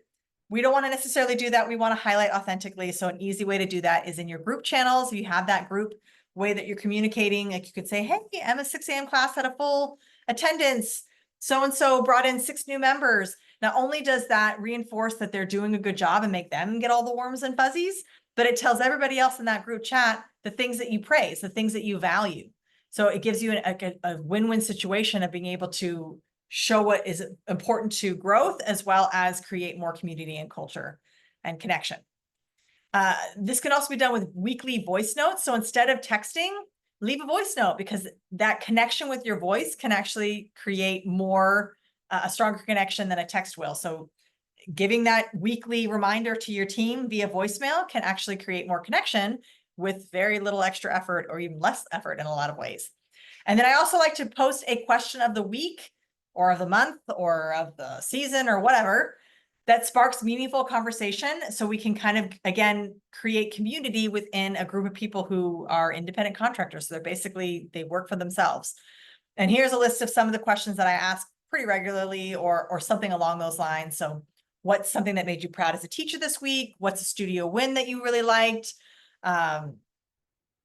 We don't want to necessarily do that. We want to highlight authentically. So an easy way to do that is in your group channels. If you have that group way that you're communicating, like you could say, hey, Emma's 6 a.m. class had a full attendance. So-and-so brought in 6 new members. Not only does that reinforce that they're doing a good job and make them get all the warms and fuzzies, but it tells everybody else in that group chat the things that you praise, the things that you value. So it gives you a win-win situation of being able to show what is important to growth, as well as create more community and culture and connection. This can also be done with weekly voice notes. So instead of texting, leave a voice note, because that connection with your voice can actually create more, a stronger connection than a text will. So giving that weekly reminder to your team via voicemail can actually create more connection with very little extra effort, or even less effort in a lot of ways. And then I also like to post a question of the week or of the month or of the season or whatever that sparks meaningful conversation, so we can kind of, again, create community within a group of people who are independent contractors. So they work for themselves. And here's a list of some of the questions that I ask pretty regularly, or something along those lines. So what's something that made you proud as a teacher this week? What's a studio win that you really liked?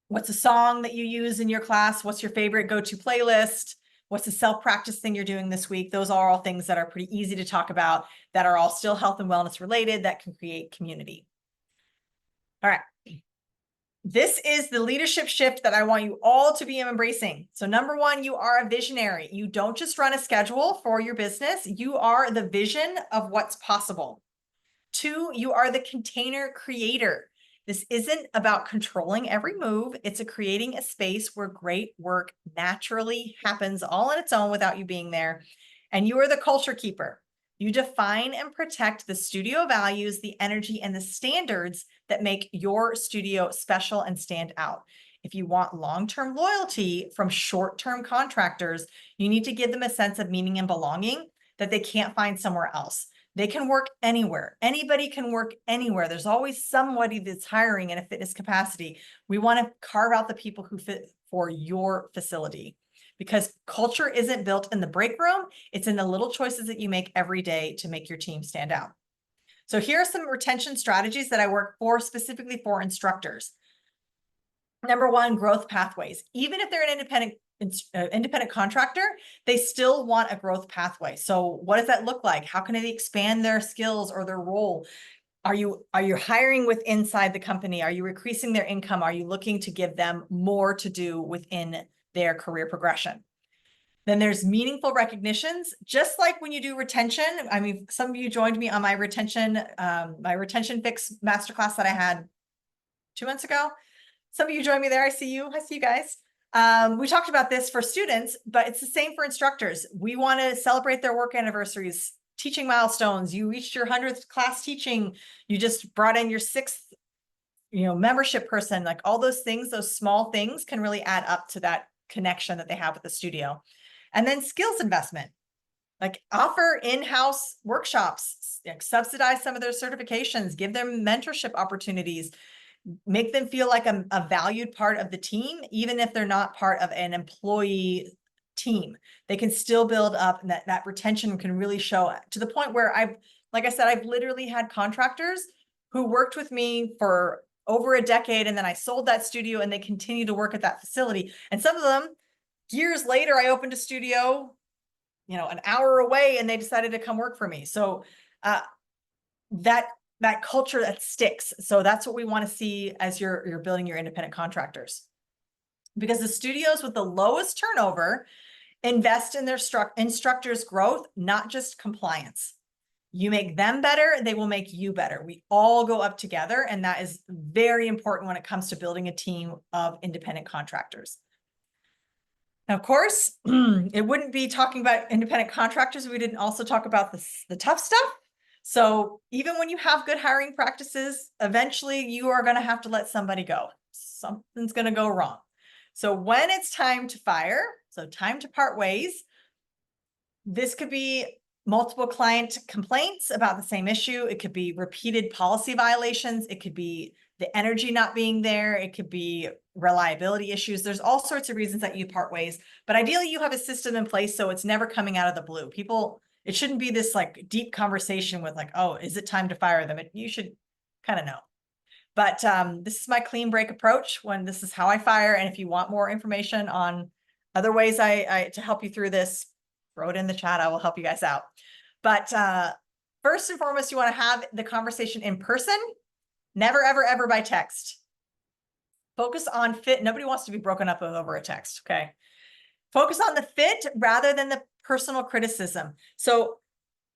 What's a song that you use in your class? What's your favorite go-to playlist? What's the self-practice thing you're doing this week? Those are all things that are pretty easy to talk about, that are all still health and wellness related, that can create community. All right. This is the leadership shift that I want you all to be embracing. So number one, you are a visionary. You don't just run a schedule for your business. You are the vision of what's possible. 2, you are the container creator. This isn't about controlling every move. It's creating a space where great work naturally happens all on its own without you being there. And you are the culture keeper. You define and protect the studio values, the energy, and the standards that make your studio special and stand out. If you want long-term loyalty from short-term contractors, you need to give them a sense of meaning and belonging that they can't find somewhere else. They can work anywhere. Anybody can work anywhere. There's always somebody that's hiring in a fitness capacity. We want to carve out the people who fit for your facility, because culture isn't built in the break room. It's in the little choices that you make every day to make your team stand out. So here are some retention strategies that I work for specifically for instructors. Number one, growth pathways. Even if they're an independent contractor, they still want a growth pathway. So what does that look like? How can they expand their skills or their role? Are you hiring with inside the company? Are you increasing their income? Are you looking to give them more to do within their career progression? Then there's meaningful recognitions, just like when you do retention. I mean, some of you joined me on my retention fix masterclass that I had 2 months ago. Some of you joined me there. I see you guys. We talked about this for students, but it's the same for instructors. We want to celebrate their work anniversaries, teaching milestones. You reached your 100th class teaching. You just brought in your 6th, membership person. Like all those things, those small things can really add up to that connection that they have with the studio. And then skills investment, like offer in-house workshops, subsidize some of their certifications, give them mentorship opportunities, make them feel like a valued part of the team, even if they're not part of an employee team. They can still build up, and that retention can really show to the point where like I said, I've literally had contractors who worked with me for over a decade, and then I sold that studio and they continue to work at that facility. And some of them, years later, I opened a studio, an hour away, and they decided to come work for me. So that culture that sticks. So that's what we want to see as you're building your independent contractors. Because the studios with the lowest turnover invest in their instructors' growth, not just compliance. You make them better, they will make you better. We all go up together, and that is very important when it comes to building a team of independent contractors. Now, of course, it wouldn't be talking about independent contractors if we didn't also talk about the tough stuff. So even when you have good hiring practices, eventually you are going to have to let somebody go. Something's going to go wrong. So when it's time to fire, so time to part ways, this could be multiple client complaints about the same issue. It could be repeated policy violations. It could be the energy not being there. It could be reliability issues. There's all sorts of reasons that you part ways, but ideally you have a system in place so it's never coming out of the blue. It shouldn't be this like deep conversation with like, oh, is it time to fire them? You should kind of know. But this is my clean break approach when this is how I fire. And if you want more information on other ways to help you through this, throw it in the chat. I will help you guys out. But first and foremost, you want to have the conversation in person, never, ever, ever by text. Focus on fit. Nobody wants to be broken up over a text, okay? Focus on the fit rather than the personal criticism. So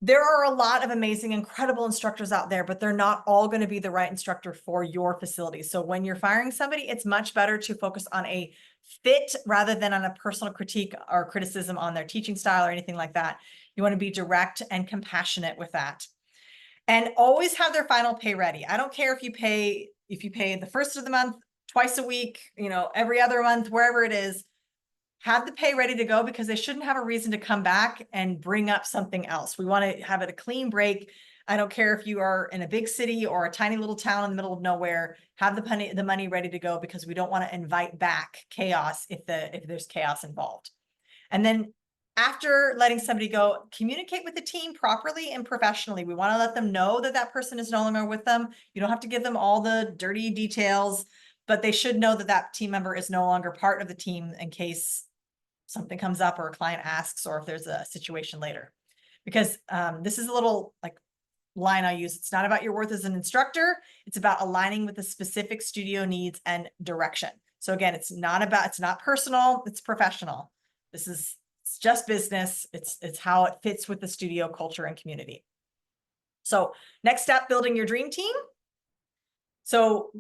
there are a lot of amazing, incredible instructors out there, but they're not all going to be the right instructor for your facility. So when you're firing somebody, it's much better to focus on a fit rather than on a personal critique or criticism on their teaching style or anything like that. You want to be direct and compassionate with that. And always have their final pay ready. I don't care if you pay the first of the month, twice a week, every other month, wherever it is. Have the pay ready to go because they shouldn't have a reason to come back and bring up something else. We want to have it a clean break. I don't care if you are in a big city or a tiny little town in the middle of nowhere, have the money ready to go because we don't want to invite back chaos if there's chaos involved. And then after letting somebody go, communicate with the team properly and professionally. We want to let them know that that person is no longer with them. You don't have to give them all the dirty details, but they should know that that team member is no longer part of the team in case something comes up or a client asks, or if there's a situation later. Because this is a little like line I use. It's not about your worth as an instructor. It's about aligning with the specific studio needs and direction. So again, it's not personal, it's professional. It's just business. It's how it fits with the studio culture and community. So next step, building your dream team. So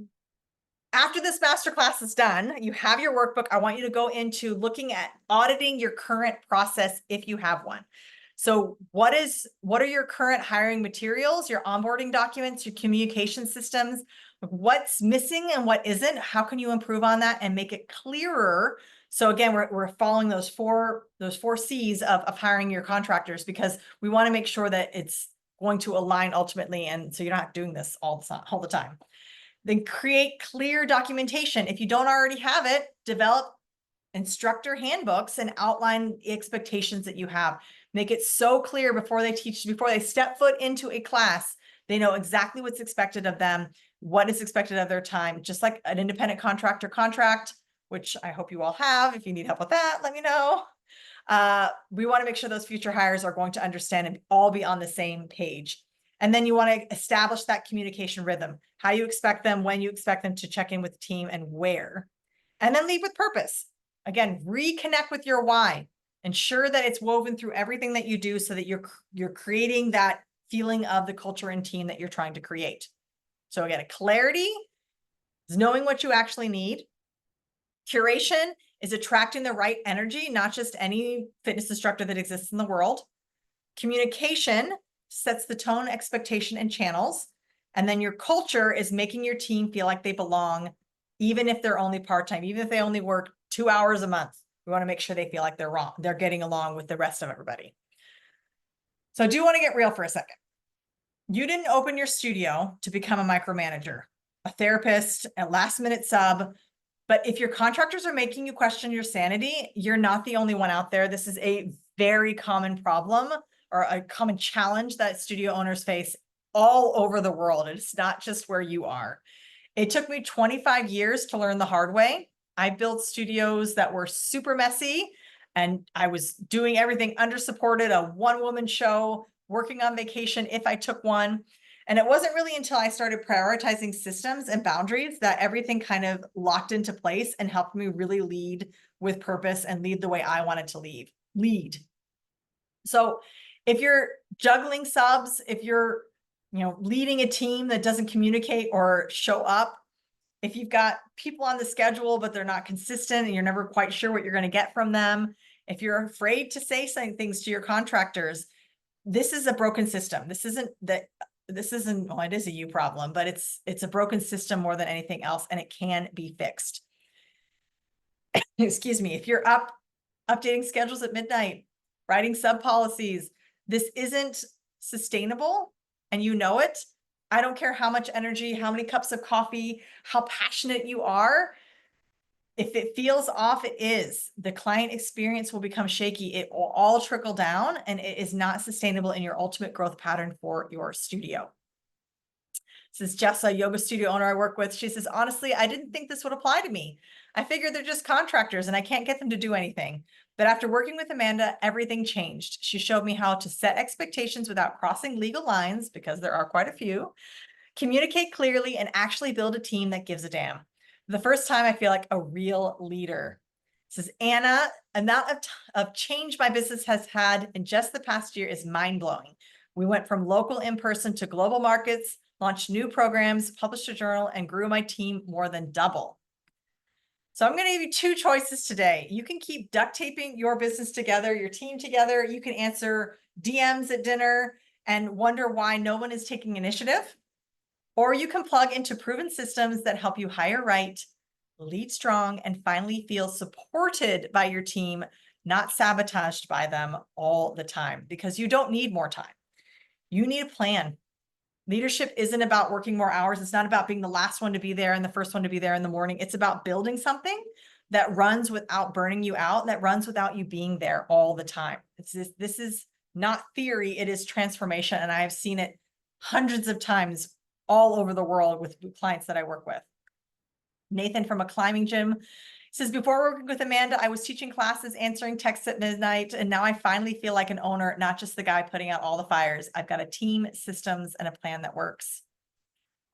after this masterclass is done, you have your workbook. I want you to go into looking at auditing your current process if you have one. So what are your current hiring materials, your onboarding documents, your communication systems? What's missing and what isn't? How can you improve on that and make it clearer? So again, we're following those four C's of hiring your contractors because we want to make sure that it's going to align ultimately, and so you're not doing this all the time. Then create clear documentation. If you don't already have it, develop instructor handbooks and outline the expectations that you have. Make it so clear before they step foot into a class, they know exactly what's expected of them, what is expected of their time, just like an independent contractor contract, which I hope you all have. If you need help with that, let me know. We want to make sure those future hires are going to understand and all be on the same page. And then you want to establish that communication rhythm, how you expect them, when you expect them to check in with the team, and where. And then lead with purpose. Again, reconnect with your why. Ensure that it's woven through everything that you do so that you're creating that feeling of the culture and team that you're trying to create. So again, clarity is knowing what you actually need. Curation is attracting the right energy, not just any fitness instructor that exists in the world. Communication sets the tone, expectation, and channels. And then your culture is making your team feel like they belong, even if they're only part-time, even if they only work 2 hours a month. We want to make sure they feel like they're getting along with the rest of everybody. So I do want to get real for a second. You didn't open your studio to become a micromanager, a therapist, a last-minute sub, But if your contractors are making you question your sanity, you're not the only one out there. This is a very common problem or a common challenge that studio owners face all over the world. It's not just where you are. It took me 25 years to learn the hard way. I built studios that were super messy, and I was doing everything under supported, a one-woman show, working on vacation if I took one. And it wasn't really until I started prioritizing systems and boundaries that everything kind of locked into place and helped me really lead with purpose and lead the way I wanted to lead. So if you're juggling subs, if you're leading a team that doesn't communicate or show up, if you've got people on the schedule, but they're not consistent and you're never quite sure what you're going to get from them, if you're afraid to say some things to your contractors, this is a broken system. This isn't, well, it is a you problem, but it's a broken system more than anything else, and it can be fixed. Excuse me. If you're updating schedules at midnight, writing sub policies, this isn't sustainable, and you know it. I don't care how much energy, how many cups of coffee, how passionate you are. If it feels off, it is. The client experience will become shaky. It will all trickle down, and it is not sustainable in your ultimate growth pattern for your studio. This is Jess, a yoga studio owner I work with. She says, honestly, I didn't think this would apply to me. I figured they're just contractors and I can't get them to do anything. But after working with Amanda, everything changed. She showed me how to set expectations without crossing legal lines, because there are quite a few, communicate clearly, and actually build a team that gives a damn. The first time I feel like a real leader. This is Anna. Amount of change my business has had in just the past year is mind-blowing. We went from local in-person to global markets, launched new programs, published a journal, and grew my team more than double. So I'm going to give you two choices today. You can keep duct taping your business together, your team together. You can answer DMs at dinner and wonder why no one is taking initiative. Or you can plug into proven systems that help you hire right, lead strong, and finally feel supported by your team, not sabotaged by them all the time, because you don't need more time. You need a plan. Leadership isn't about working more hours. It's not about being the last one to be there and the first one to be there in the morning. It's about building something that runs without burning you out, that runs without you being there all the time. This is not theory, it is transformation. And I have seen it hundreds of times all over the world with clients that I work with. Nathan from a climbing gym says, before working with Amanda, I was teaching classes, answering texts at midnight, and now I finally feel like an owner, not just the guy putting out all the fires. I've got a team, systems, and a plan that works.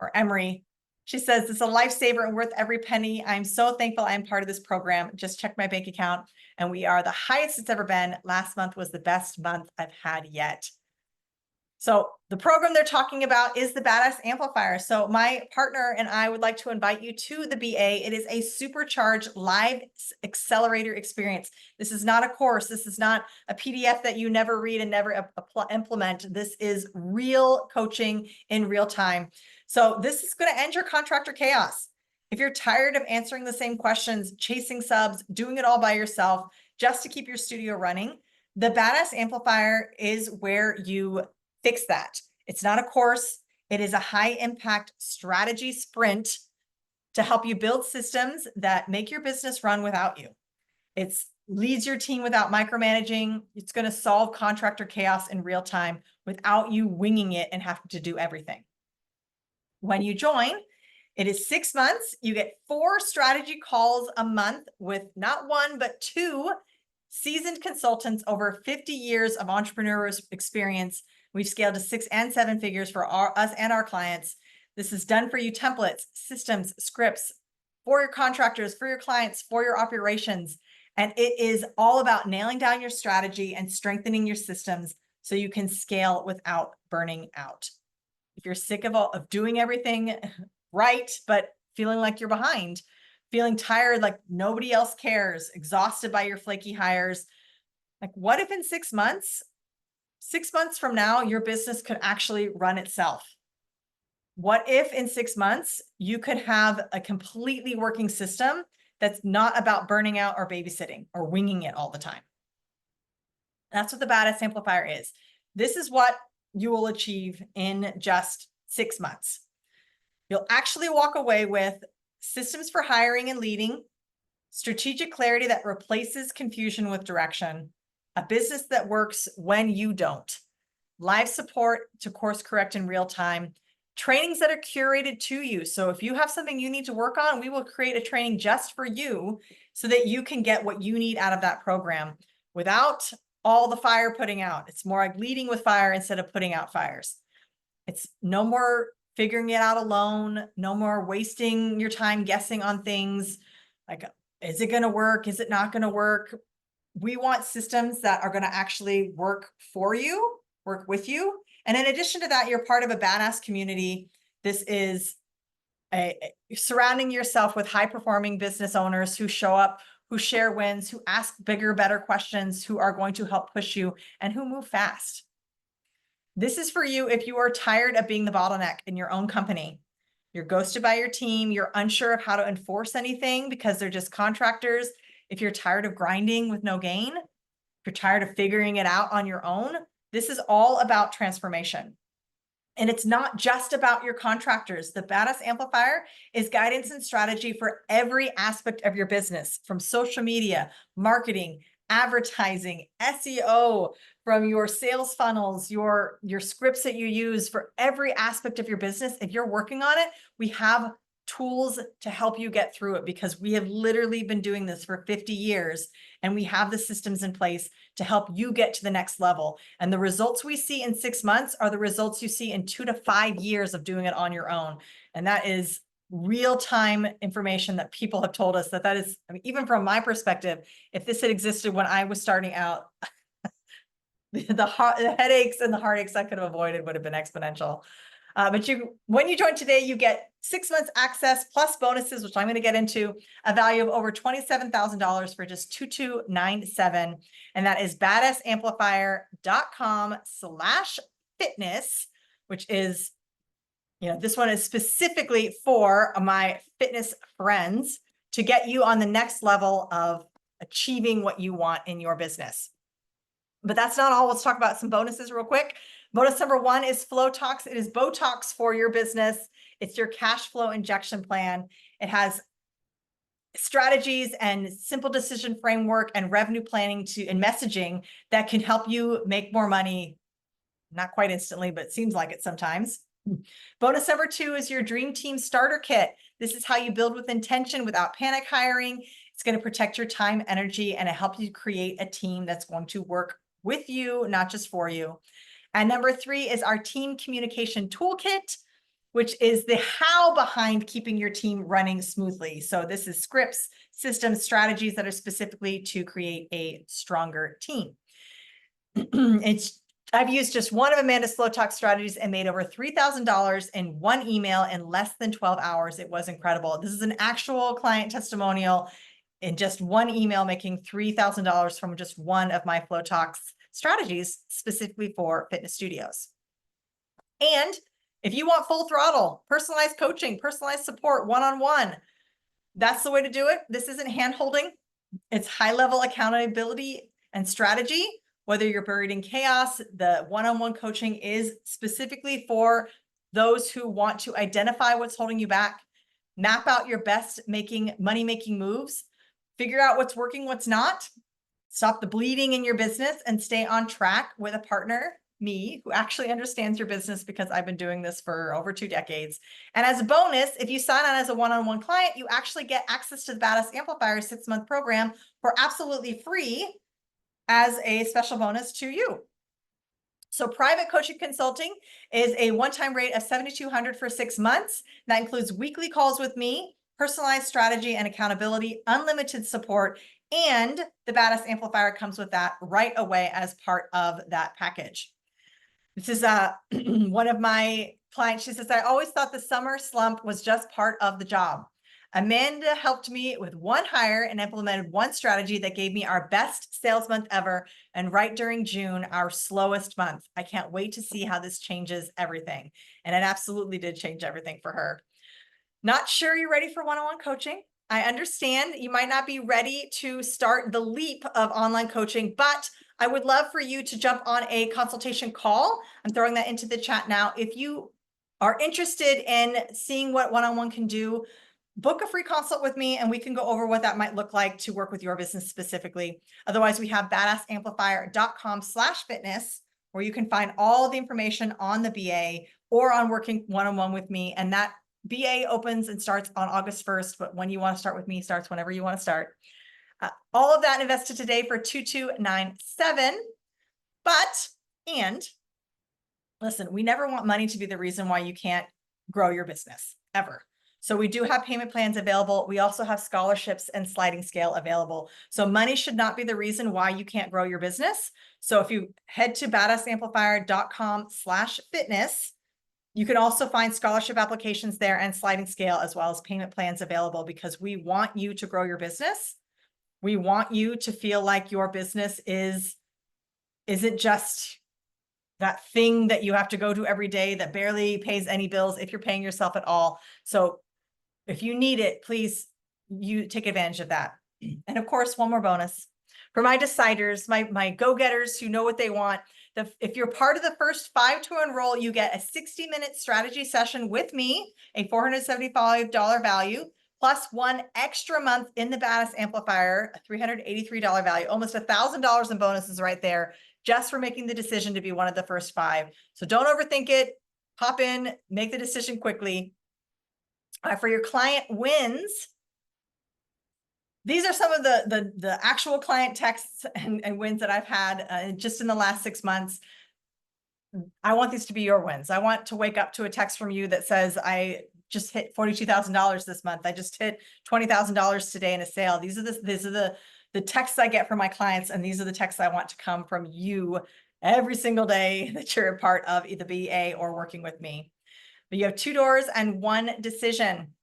Or Emery, she says, it's a lifesaver and worth every penny. I'm so thankful I'm part of this program. Just checked my bank account, and we are the highest it's ever been. Last month was the best month I've had yet. So the program they're talking about is the Badass Amplifier. So my partner and I would like to invite you to the BA. It is a supercharged live accelerator experience. This is not a course. This is not a PDF that you never read and never implement. This is real coaching in real time. So this is going to end your contractor chaos. If you're tired of answering the same questions, chasing subs, doing it all by yourself just to keep your studio running, the Badass Amplifier is where you fix that. It's not a course. It is a high impact strategy sprint to help you build systems that make your business run without you. It leads your team without micromanaging. It's going to solve contractor chaos in real time without you winging it and having to do everything. When you join, it is 6 months. You get 4 strategy calls a month with not one, but 2 seasoned consultants, over 50 years of entrepreneurial experience. We've scaled to 6 and 7 figures for us and our clients. This is done for you templates, systems, scripts for your contractors, for your clients, for your operations. And it is all about nailing down your strategy and strengthening your systems so you can scale without burning out. If you're sick of doing everything right, but feeling like you're behind, feeling tired, like nobody else cares, exhausted by your flaky hires, like what if in 6 months, 6 months from now, your business could actually run itself? What if in 6 months, you could have a completely working system that's not about burning out or babysitting or winging it all the time? That's what the Badass Amplifier is. This is what you will achieve in just 6 months. You'll actually walk away with systems for hiring and leading, strategic clarity that replaces confusion with direction, a business that works when you don't, live support to course correct in real time, trainings that are curated to you. So if you have something you need to work on, we will create a training just for you so that you can get what you need out of that program without all the fire putting out. It's more like leading with fire instead of putting out fires. It's no more figuring it out alone, no more wasting your time guessing on things like, is it going to work? Is it not going to work? We want systems that are going to actually work for you, work with you. And in addition to that, you're part of a badass community. This is surrounding yourself with high performing business owners who show up, who share wins, who ask bigger, better questions, who are going to help push you, and who move fast. This is for you if you are tired of being the bottleneck in your own company. You're ghosted by your team. You're unsure of how to enforce anything because they're just contractors. If you're tired of grinding with no gain, if you're tired of figuring it out on your own, this is all about transformation. And it's not just about your contractors. The Badass Amplifier is guidance and strategy for every aspect of your business, from social media, marketing, advertising, SEO, from your sales funnels, your scripts that you use for every aspect of your business. If you're working on it, we have tools to help you get through it because we have literally been doing this for 50 years and we have the systems in place to help you get to the next level. And the results we see in 6 months are the results you see in 2 to 5 years of doing it on your own. And that is real-time information that people have told us that is, I mean, even from my perspective, if this had existed when I was starting out, the headaches and the heartaches I could have avoided would have been exponential. But when you join today, you get 6 months access plus bonuses, which I'm going to get into, a value of over $27,000 for just $2,297. And that is badassamplifier.com/fitness, which is, this one is specifically for my fitness friends to get you on the next level of achieving what you want in your business. But that's not all. Let's talk about some bonuses real quick. Bonus number 1 is Flotox. It is Botox for your business. It's your cash flow injection plan. It has strategies and simple decision framework and revenue planning and messaging that can help you make more money. Not quite instantly, but it seems like it sometimes. Bonus number 2 is your Dream Team Starter Kit. This is how you build with intention without panic hiring. It's going to protect your time, energy, and it helps you create a team that's going to work with you, not just for you. And number 3 is our Team Communication Toolkit, which is the how behind keeping your team running smoothly. So this is scripts, systems, strategies that are specifically to create a stronger team. I've used just one of Amanda's Flotox strategies and made over $3,000 in one email in less than 12 hours. It was incredible. This is an actual client testimonial in just one email, making $3,000 from just one of my Flotox strategies specifically for fitness studios. And if you want full throttle, personalized coaching, personalized support, one-on-one, that's the way to do it. This isn't hand-holding. It's high-level accountability and strategy. Whether you're buried in chaos, the one-on-one coaching is specifically for those who want to identify what's holding you back, map out your best money-making moves, figure out what's working, what's not, stop the bleeding in your business, and stay on track with a partner, me, who actually understands your business because I've been doing this for over 2 decades. And as a bonus, if you sign on as a one-on-one client, you actually get access to the Badass Amplifier 6-month program for absolutely free as a special bonus to you. So private coaching consulting is a one-time rate of $7,200 for 6 months. That includes weekly calls with me, personalized strategy and accountability, unlimited support, and the Badass Amplifier comes with that right away as part of that package. This is one of my clients. She says, I always thought the summer slump was just part of the job. Amanda helped me with one hire and implemented one strategy that gave me our best sales month ever. And right during June, our slowest month. I can't wait to see how this changes everything. And it absolutely did change everything for her. Not sure you're ready for one-on-one coaching. I understand you might not be ready to start the leap of online coaching, but I would love for you to jump on a consultation call. I'm throwing that into the chat now. If you are interested in seeing what one-on-one can do, book a free consult with me and we can go over what that might look like to work with your business specifically. Otherwise, we have badassamplifier.com/fitness, where you can find all the information on the BA or on working one-on-one with me. And that BA opens and starts on August 1st, but when you want to start with me starts whenever you want to start. All of that invested today for $2,297. And listen, we never want money to be the reason why you can't grow your business, ever. So we do have payment plans available. We also have scholarships and sliding scale available. So money should not be the reason why you can't grow your business. So if you head to badassamplifier.com/fitness, you can also find scholarship applications there and sliding scale, as well as payment plans available, because we want you to grow your business. We want you to feel like your business isn't just that thing that you have to go to every day that barely pays any bills if you're paying yourself at all. So if you need it, please, you take advantage of that. And of course, one more bonus for my deciders, my go-getters who know what they want. If you're part of the first 5 to enroll, you get a 60-minute strategy session with me, a $475 value, plus 1 extra month in the Badass Amplifier, a $383 value, almost $1,000 in bonuses right there, just for making the decision to be one of the first 5. So don't overthink it. Hop in, make the decision quickly. For your client wins, these are some of the actual client texts and wins that I've had just in the last 6 months. I want these to be your wins. I want to wake up to a text from you that says, I just hit $42,000 this month. I just hit $20,000 today in a sale. These are the texts I get from my clients, and these are the texts I want to come from you every single day that you're a part of either BA or working with me. But you have 2 doors and 1 decision.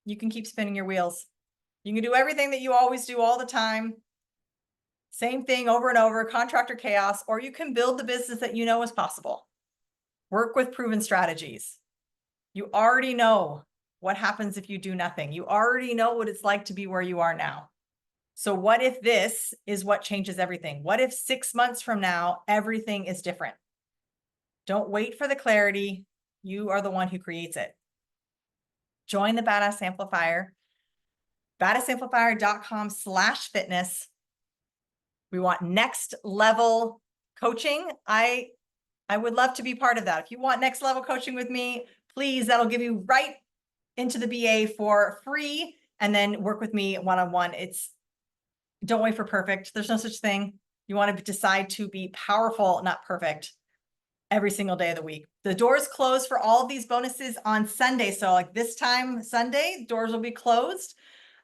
You can keep spinning your wheels. You can do everything that you always do all the time. Same thing over and over, contractor chaos, or you can build the business that you know is possible. Work with proven strategies. You already know what happens if you do nothing. You already know what it's like to be where you are now. So what if this is what changes everything? What if 6 months from now, everything is different? Don't wait for the clarity. You are the one who creates it. Join the Badass Amplifier, badassamplifier.com/fitness. We want next level coaching. I would love to be part of that. If you want next level coaching with me, please, that'll give you right into the BA for free, and then work with me one-on-one. Don't wait for perfect. There's no such thing. You want to decide to be powerful, not perfect, every single day of the week. The doors close for all of these bonuses on Sunday. So like this time Sunday, doors will be closed.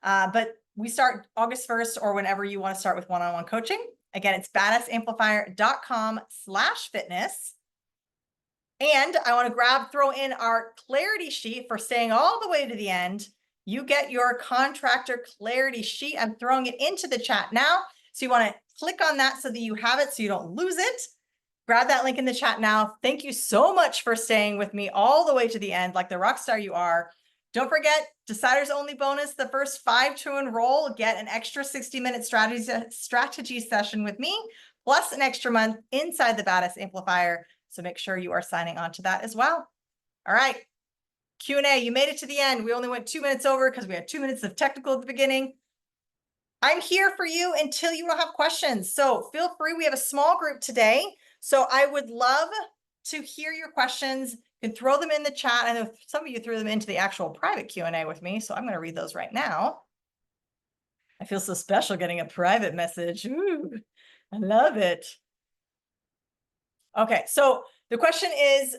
But we start August 1st or whenever you want to start with one-on-one coaching. Again, it's badassamplifier.com/fitness. And I want to throw in our clarity sheet for staying all the way to the end. You get your contractor clarity sheet. I'm throwing it into the chat now. So you want to click on that so that you have it so you don't lose it. Grab that link in the chat now. Thank you so much for staying with me all the way to the end, like the rock star you are. Don't forget, deciders only bonus, the first 5 to enroll get an extra 60-minute strategy session with me, plus an extra month inside the Badass Amplifier. So make sure you are signing on to that as well. All right, Q&A, you made it to the end. We only went 2 minutes over because we had 2 minutes of technical at the beginning. I'm here for you until you don't have questions. So feel free, we have a small group today. So I would love to hear your questions. You can throw them in the chat. I know some of you threw them into the actual private Q&A with me, so I'm going to read those right now. I feel so special getting a private message. Ooh, I love it. Okay, so the question is,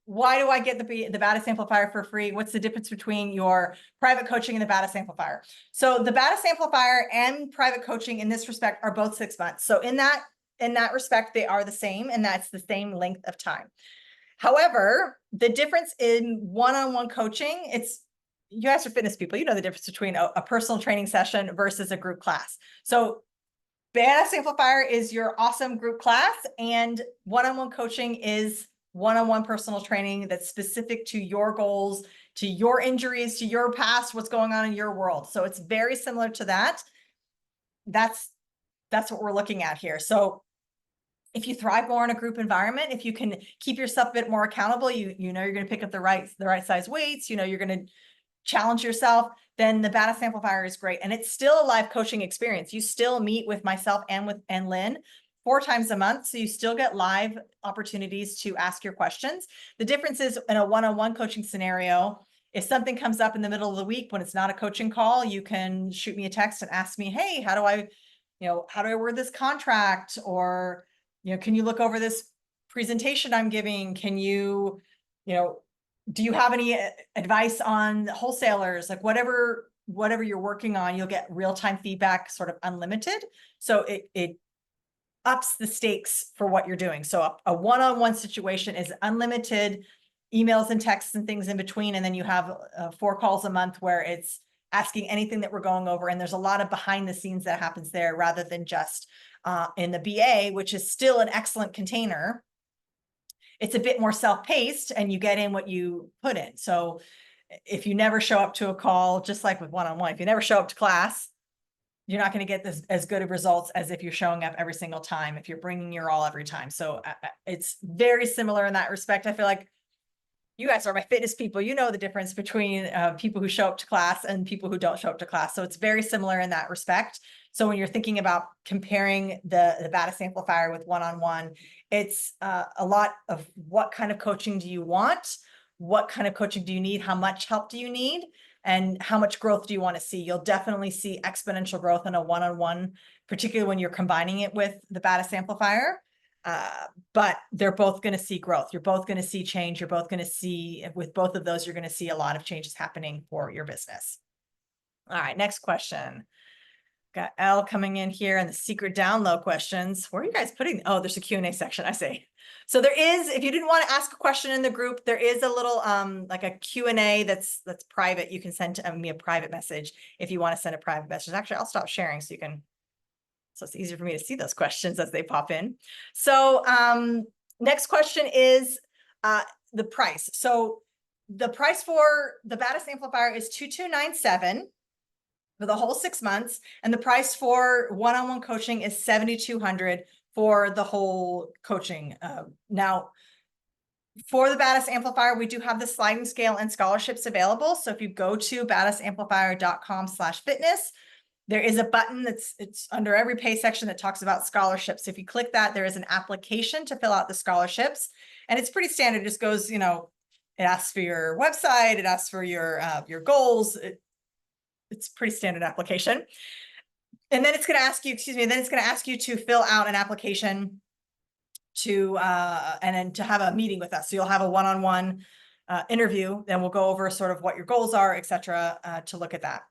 why do I get the Badass Amplifier for free? What's the difference between your private coaching and the Badass Amplifier? So the Badass Amplifier and private coaching in this respect are both 6 months. So in that respect, they are the same, and that's the same length of time. However, the difference in one-on-one coaching, you guys are fitness people, you know the difference between a personal training session versus a group class. So Badass Amplifier is your awesome group class, and one-on-one coaching is one-on-one personal training that's specific to your goals, to your injuries, to your past, what's going on in your world. So it's very similar to that. That's what we're looking at here. So If you thrive more in a group environment, if you can keep yourself a bit more accountable, you know you're going to pick up the right size weights, you know you're going to challenge yourself, then the Badass Amplifier is great. And it's still a live coaching experience. You still meet with myself and Lynn 4 times a month. So you still get live opportunities to ask your questions. The difference is in a one-on-one coaching scenario, if something comes up in the middle of the week when it's not a coaching call, you can shoot me a text and ask me, hey, how do I word this contract? Or, can you look over this presentation I'm giving? Can you, do you have any advice on wholesalers? Like whatever you're working on, you'll get real-time feedback, sort of unlimited. So it ups the stakes for what you're doing. So a one-on-one situation is unlimited emails and texts and things in between. And then you have 4 calls a month where it's asking anything that we're going over. And there's a lot of behind the scenes that happens there rather than just in the BA, which is still an excellent container. It's a bit more self-paced and you get in what you put in. So if you never show up to a call, just like with one-on-one, if you never show up to class, you're not going to get this as good of results as if you're showing up every single time, if you're bringing your all every time. So it's very similar in that respect. I feel like you guys are my fitness people. You know the difference between people who show up to class and people who don't show up to class. So it's very similar in that respect. So when you're thinking about comparing the Badass Amplifier with one-on-one, it's a lot of what kind of coaching do you want? What kind of coaching do you need? How much help do you need? And how much growth do you want to see? You'll definitely see exponential growth in a one-on-one, particularly when you're combining it with the Badass Amplifier. But they're both going to see growth. You're both going to see change. You're both going to see, with both of those, you're going to see a lot of changes happening for your business. All right, next question. Got Elle coming in here and the secret download questions. Where are you guys putting? Oh, there's a Q&A section, I see. So there is, if you didn't want to ask a question in the group, there is a little like a Q&A that's private. You can send me a private message if you want to send a private message. Actually, I'll stop sharing so you can, so it's easier for me to see those questions as they pop in. So next question is the price. So the price for the Badass Amplifier is $2,297 for the whole 6 months. And the price for one-on-one coaching is $7,200 for the whole coaching. Now, for the Badass Amplifier, we do have the sliding scale and scholarships available. So if you go to badassamplifier.com/fitness, there is a button it's under every pay section that talks about scholarships. If you click that, there is an application to fill out the scholarships. And it's pretty standard. It just goes, it asks for your website. It asks for your goals. It's pretty standard application. And then it's going to ask you, then it's going to ask you to fill out an application to, and then to have a meeting with us. So you'll have a one-on-one interview, then we'll go over sort of what your goals are, et cetera, to look at that.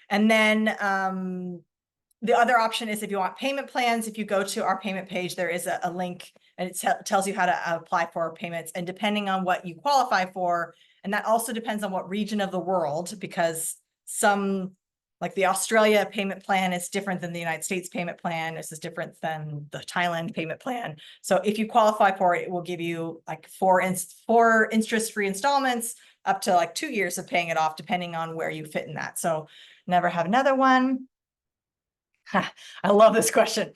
And then the other option is if you want payment plans, if you go to our payment page, there is a link and it tells you how to apply for payments. And depending on what you qualify for, and that also depends on what region of the world, because some, like the Australia payment plan is different than the United States payment plan. This is different than the Thailand payment plan. So if you qualify for it, it will give you like four interest-free installments up to like 2 years of paying it off, depending on where you fit in that. So never have another one. I love this question.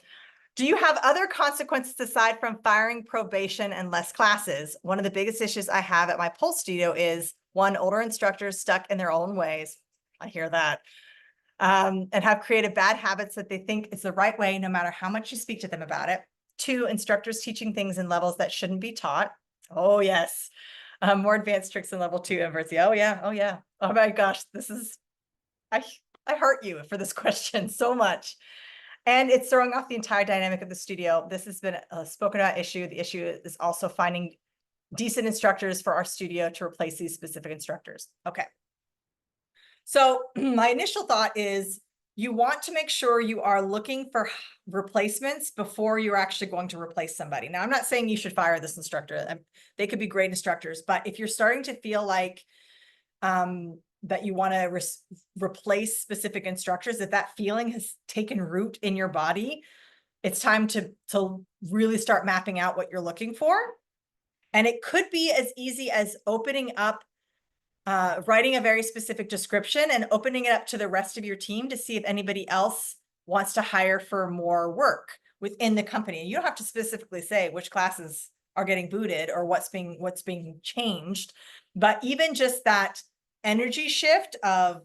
Do you have other consequences aside from firing, probation, and less classes? One of the biggest issues I have at my pole studio is, one, older instructors stuck in their own ways. I hear that. And have created bad habits that they think is the right way, no matter how much you speak to them about it. 2, instructors teaching things in levels that shouldn't be taught. Oh, yes. More advanced tricks in level 2 inverts. Oh, yeah. Oh, yeah. Oh, my gosh. This is, I hurt you for this question so much. And it's throwing off the entire dynamic of the studio. This has been a spoken about issue. The issue is also finding decent instructors for our studio to replace these specific instructors. Okay. So my initial thought is you want to make sure you are looking for replacements before you're actually going to replace somebody. Now, I'm not saying you should fire this instructor. They could be great instructors, but if you're starting to feel like that you want to replace specific instructors, if that feeling has taken root in your body, it's time to really start mapping out what you're looking for. And it could be as easy as opening up, writing a very specific description and opening it up to the rest of your team to see if anybody else wants to hire for more work within the company. You don't have to specifically say which classes are getting booted or what's being changed, but even just that energy shift of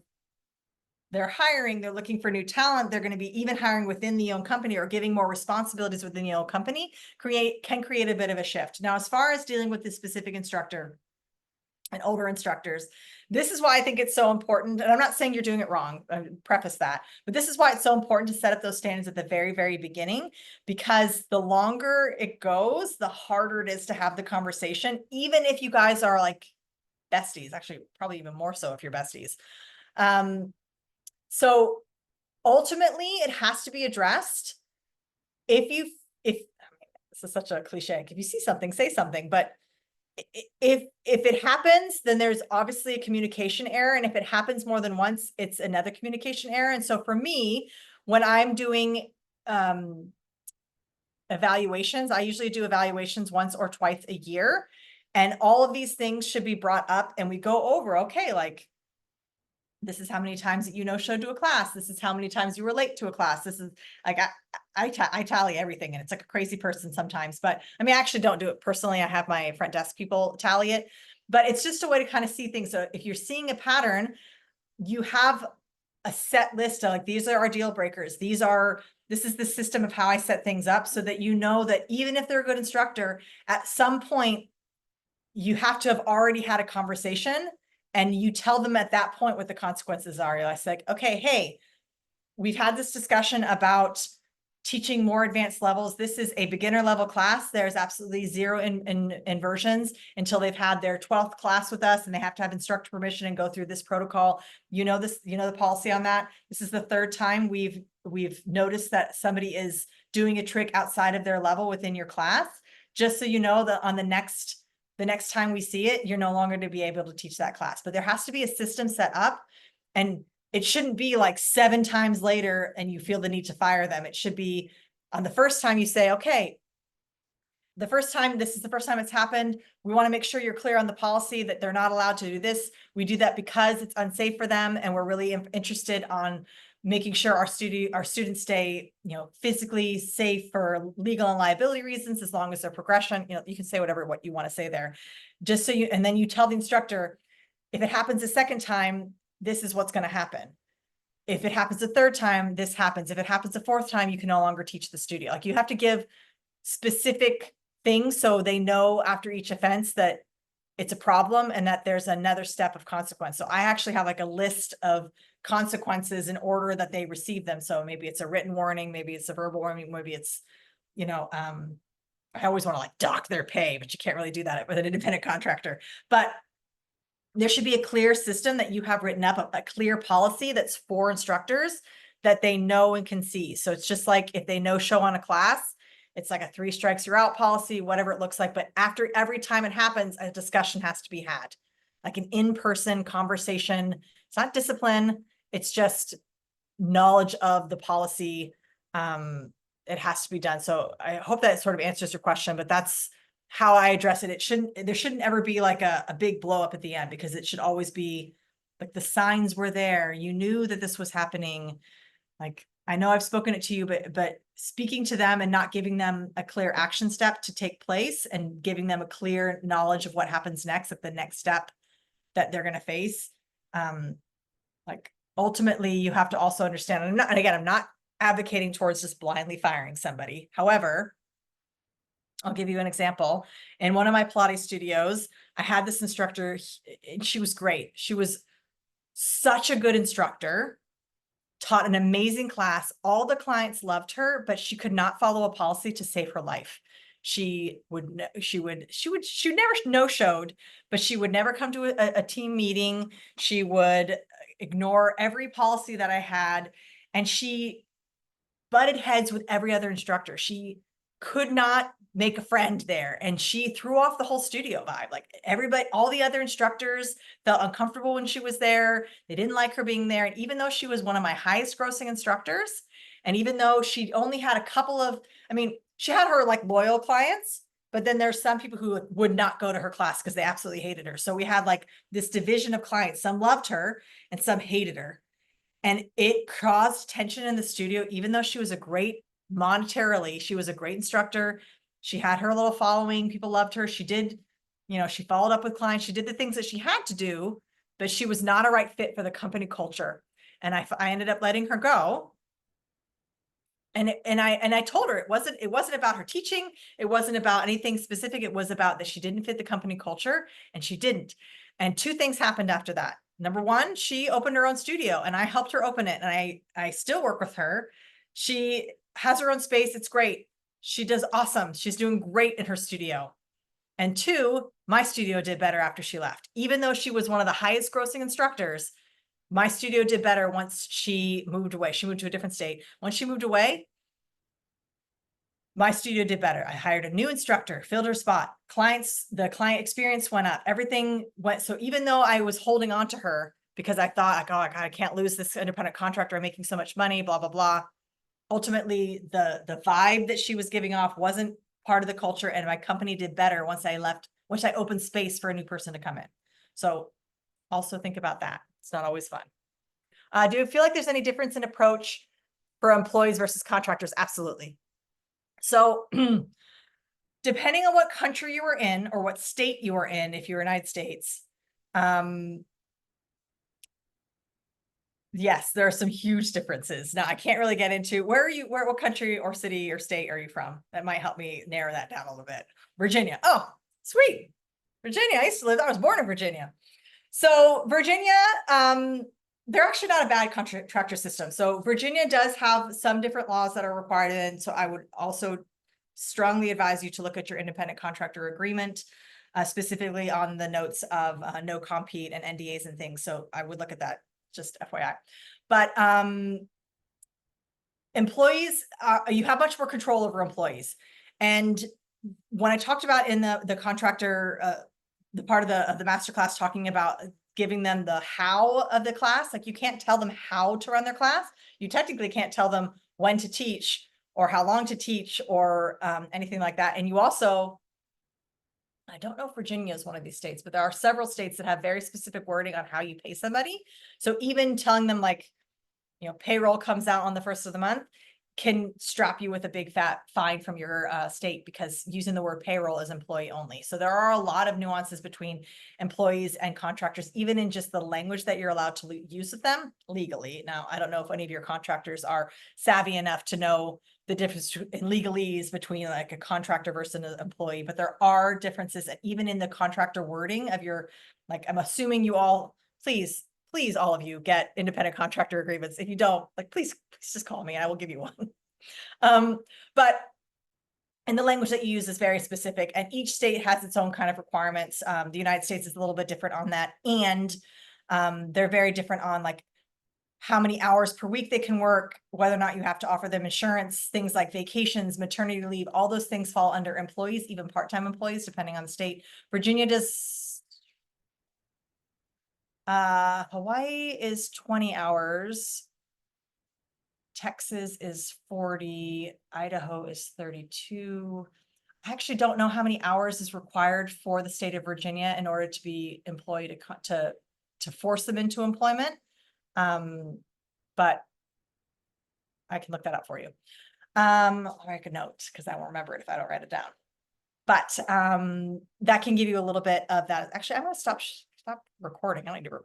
they're hiring, they're looking for new talent, they're going to be even hiring within the own company or giving more responsibilities within the own company, can create a bit of a shift. Now, as far as dealing with this specific instructor and older instructors, this is why I think it's so important. And I'm not saying you're doing it wrong, preface that, but this is why it's so important to set up those standards at the very, very beginning, because the longer it goes, the harder it is to have the conversation, even if you guys are like besties, actually, probably even more so if you're besties. So ultimately it has to be addressed. If I mean, this is such a cliche, if you see something, say something, but if it happens, then there's obviously a communication error. And if it happens more than once, it's another communication error. And so for me, when I'm doing evaluations, I usually do evaluations once or twice a year. And all of these things should be brought up and we go over, okay, like, this is how many times that you no-showed to a class. This is how many times you were late to a class. This is like, I tally everything, and it's like a crazy person sometimes, but I mean, I actually don't do it personally. I have my front desk people tally it, but it's just a way to kind of see things. So if you're seeing a pattern, you have a set list of like, these are our deal breakers. This is the system of how I set things up so that you know that even if they're a good instructor, at some point, you have to have already had a conversation. And you tell them at that point what the consequences are. You're like, okay, hey, we've had this discussion about teaching more advanced levels. This is a beginner level class. There's absolutely zero inversions until they've had their 12th class with us, and they have to have instructor permission and go through this protocol. You know this, you know the policy on that. This is the third time we've noticed that somebody is doing a trick outside of their level within your class. Just so you know that on the next time we see it, you're no longer to be able to teach that class. But there has to be a system set up, and it shouldn't be like 7 times later and you feel the need to fire them. It should be on the first time you say, okay, this is the first time it's happened. We want to make sure you're clear on the policy that they're not allowed to do this. We do that because it's unsafe for them. And we're really interested on making sure our students stay, physically safe for legal and liability reasons, as long as their progression, you can say what you want to say there, just so and then you tell the instructor, if it happens a second time, this is what's going to happen. If it happens a third time, this happens. If it happens a fourth time, you can no longer teach the studio. Like, you have to give specific things so they know after each offense that it's a problem and that there's another step of consequence. So I actually have like a list of consequences in order that they receive them. So maybe it's a written warning, maybe it's a verbal warning, maybe it's, I always want to like dock their pay, but you can't really do that with an independent contractor. But there should be a clear system that you have written up, a clear policy that's for instructors that they know and can see. So it's just like if they no show on a class, it's like a 3 strikes you're out policy, whatever it looks like. But after every time it happens, a discussion has to be had, like an in-person conversation. It's not discipline. It's just knowledge of the policy. It has to be done. So I hope that sort of answers your question, but that's how I address it. There shouldn't ever be like a big blow up at the end, because it should always be like the signs were there. You knew that this was happening. Like, I know I've spoken it to you, but speaking to them and not giving them a clear action step to take place and giving them a clear knowledge of what happens next at the next step that they're going to face. Like, ultimately you have to also understand, and again, I'm not advocating towards just blindly firing somebody. However, I'll give you an example. In one of my Pilates studios, I had this instructor, and she was great. She was such a good instructor, taught an amazing class. All the clients loved her, but she could not follow a policy to save her life. She never no-showed, but she would never come to a team meeting. She would ignore every policy that I had, and she butted heads with every other instructor. She could not make a friend there, and she threw off the whole studio vibe. Like, everybody, all the other instructors felt uncomfortable when she was there. They didn't like her being there. And even though she was one of my highest grossing instructors, and even though she only had a couple of, she had her like loyal clients, but then there's some people who would not go to her class because they absolutely hated her. So we had like this division of clients. Some loved her and some hated her. And it caused tension in the studio, even though she was a great monetarily. She was a great instructor. She had her little following. People loved her. She did, she followed up with clients. She did the things that she had to do, but she was not a right fit for the company culture. And I ended up letting her go. And I told her it wasn't about her teaching. It wasn't about anything specific. It was about that she didn't fit the company culture, and she didn't. And two things happened after that. Number one, she opened her own studio and I helped her open it. And I still work with her. She has her own space. It's great. She does awesome. She's doing great in her studio. And two, my studio did better after she left. Even though she was one of the highest grossing instructors, my studio did better once she moved away. She moved to a different state. Once she moved away, my studio did better. I hired a new instructor, filled her spot. The client experience went up. Everything went. So even though I was holding on to her because I thought, oh God, I can't lose this independent contractor. I'm making so much money, blah, blah, blah. Ultimately, the vibe that she was giving off wasn't part of the culture, and my company did better once I left, once I opened space for a new person to come in. So also think about that. It's not always fun. Do you feel like there's any difference in approach for employees versus contractors? Absolutely. So depending on what country you were in or what state you were in, if you're United States, yes, there are some huge differences. Now I can't really get into what country or city or state are you from? That might help me narrow that down a little bit. Virginia. Oh, sweet. Virginia. I was born in Virginia. So Virginia, they're actually not a bad contractor system. So Virginia does have some different laws that are required. And so I would also strongly advise you to look at your independent contractor agreement, specifically on the notes of no compete and NDAs and things. So I would look at that, just FYI. But employees, you have much more control over employees. And when I talked about in the contractor, the part of the masterclass talking about giving them the how of the class, like you can't tell them how to run their class. You technically can't tell them when to teach or how long to teach or anything like that. And you also, I don't know if Virginia is one of these states, but there are several states that have very specific wording on how you pay somebody. So even telling them like, payroll comes out on the 1st of the month can strap you with a big fat fine from your state because using the word payroll is employee only. So there are a lot of nuances between employees and contractors, even in just the language that you're allowed to use with them legally. Now, I don't know if any of your contractors are savvy enough to know the difference in legalese between like a contractor versus an employee, but there are differences even in the contractor wording of your, like, I'm assuming you all, please, all of you get independent contractor agreements. If you don't, like, please just call me and I will give you one. But and the language that you use is very specific, and each state has its own kind of requirements. The United States is a little bit different on that. And they're very different on like how many hours per week they can work, whether or not you have to offer them insurance, things like vacations, maternity leave, all those things fall under employees, even part-time employees, depending on the state. Virginia does, Hawaii is 20 hours. Texas is 40. Idaho is 32. I actually don't know how many hours is required for the state of Virginia in order to be employed to force them into employment. But I can look that up for you. I'll make a note because I won't remember it if I don't write it down. But that can give you a little bit of that. Actually, I'm going to stop recording. I don't need to record.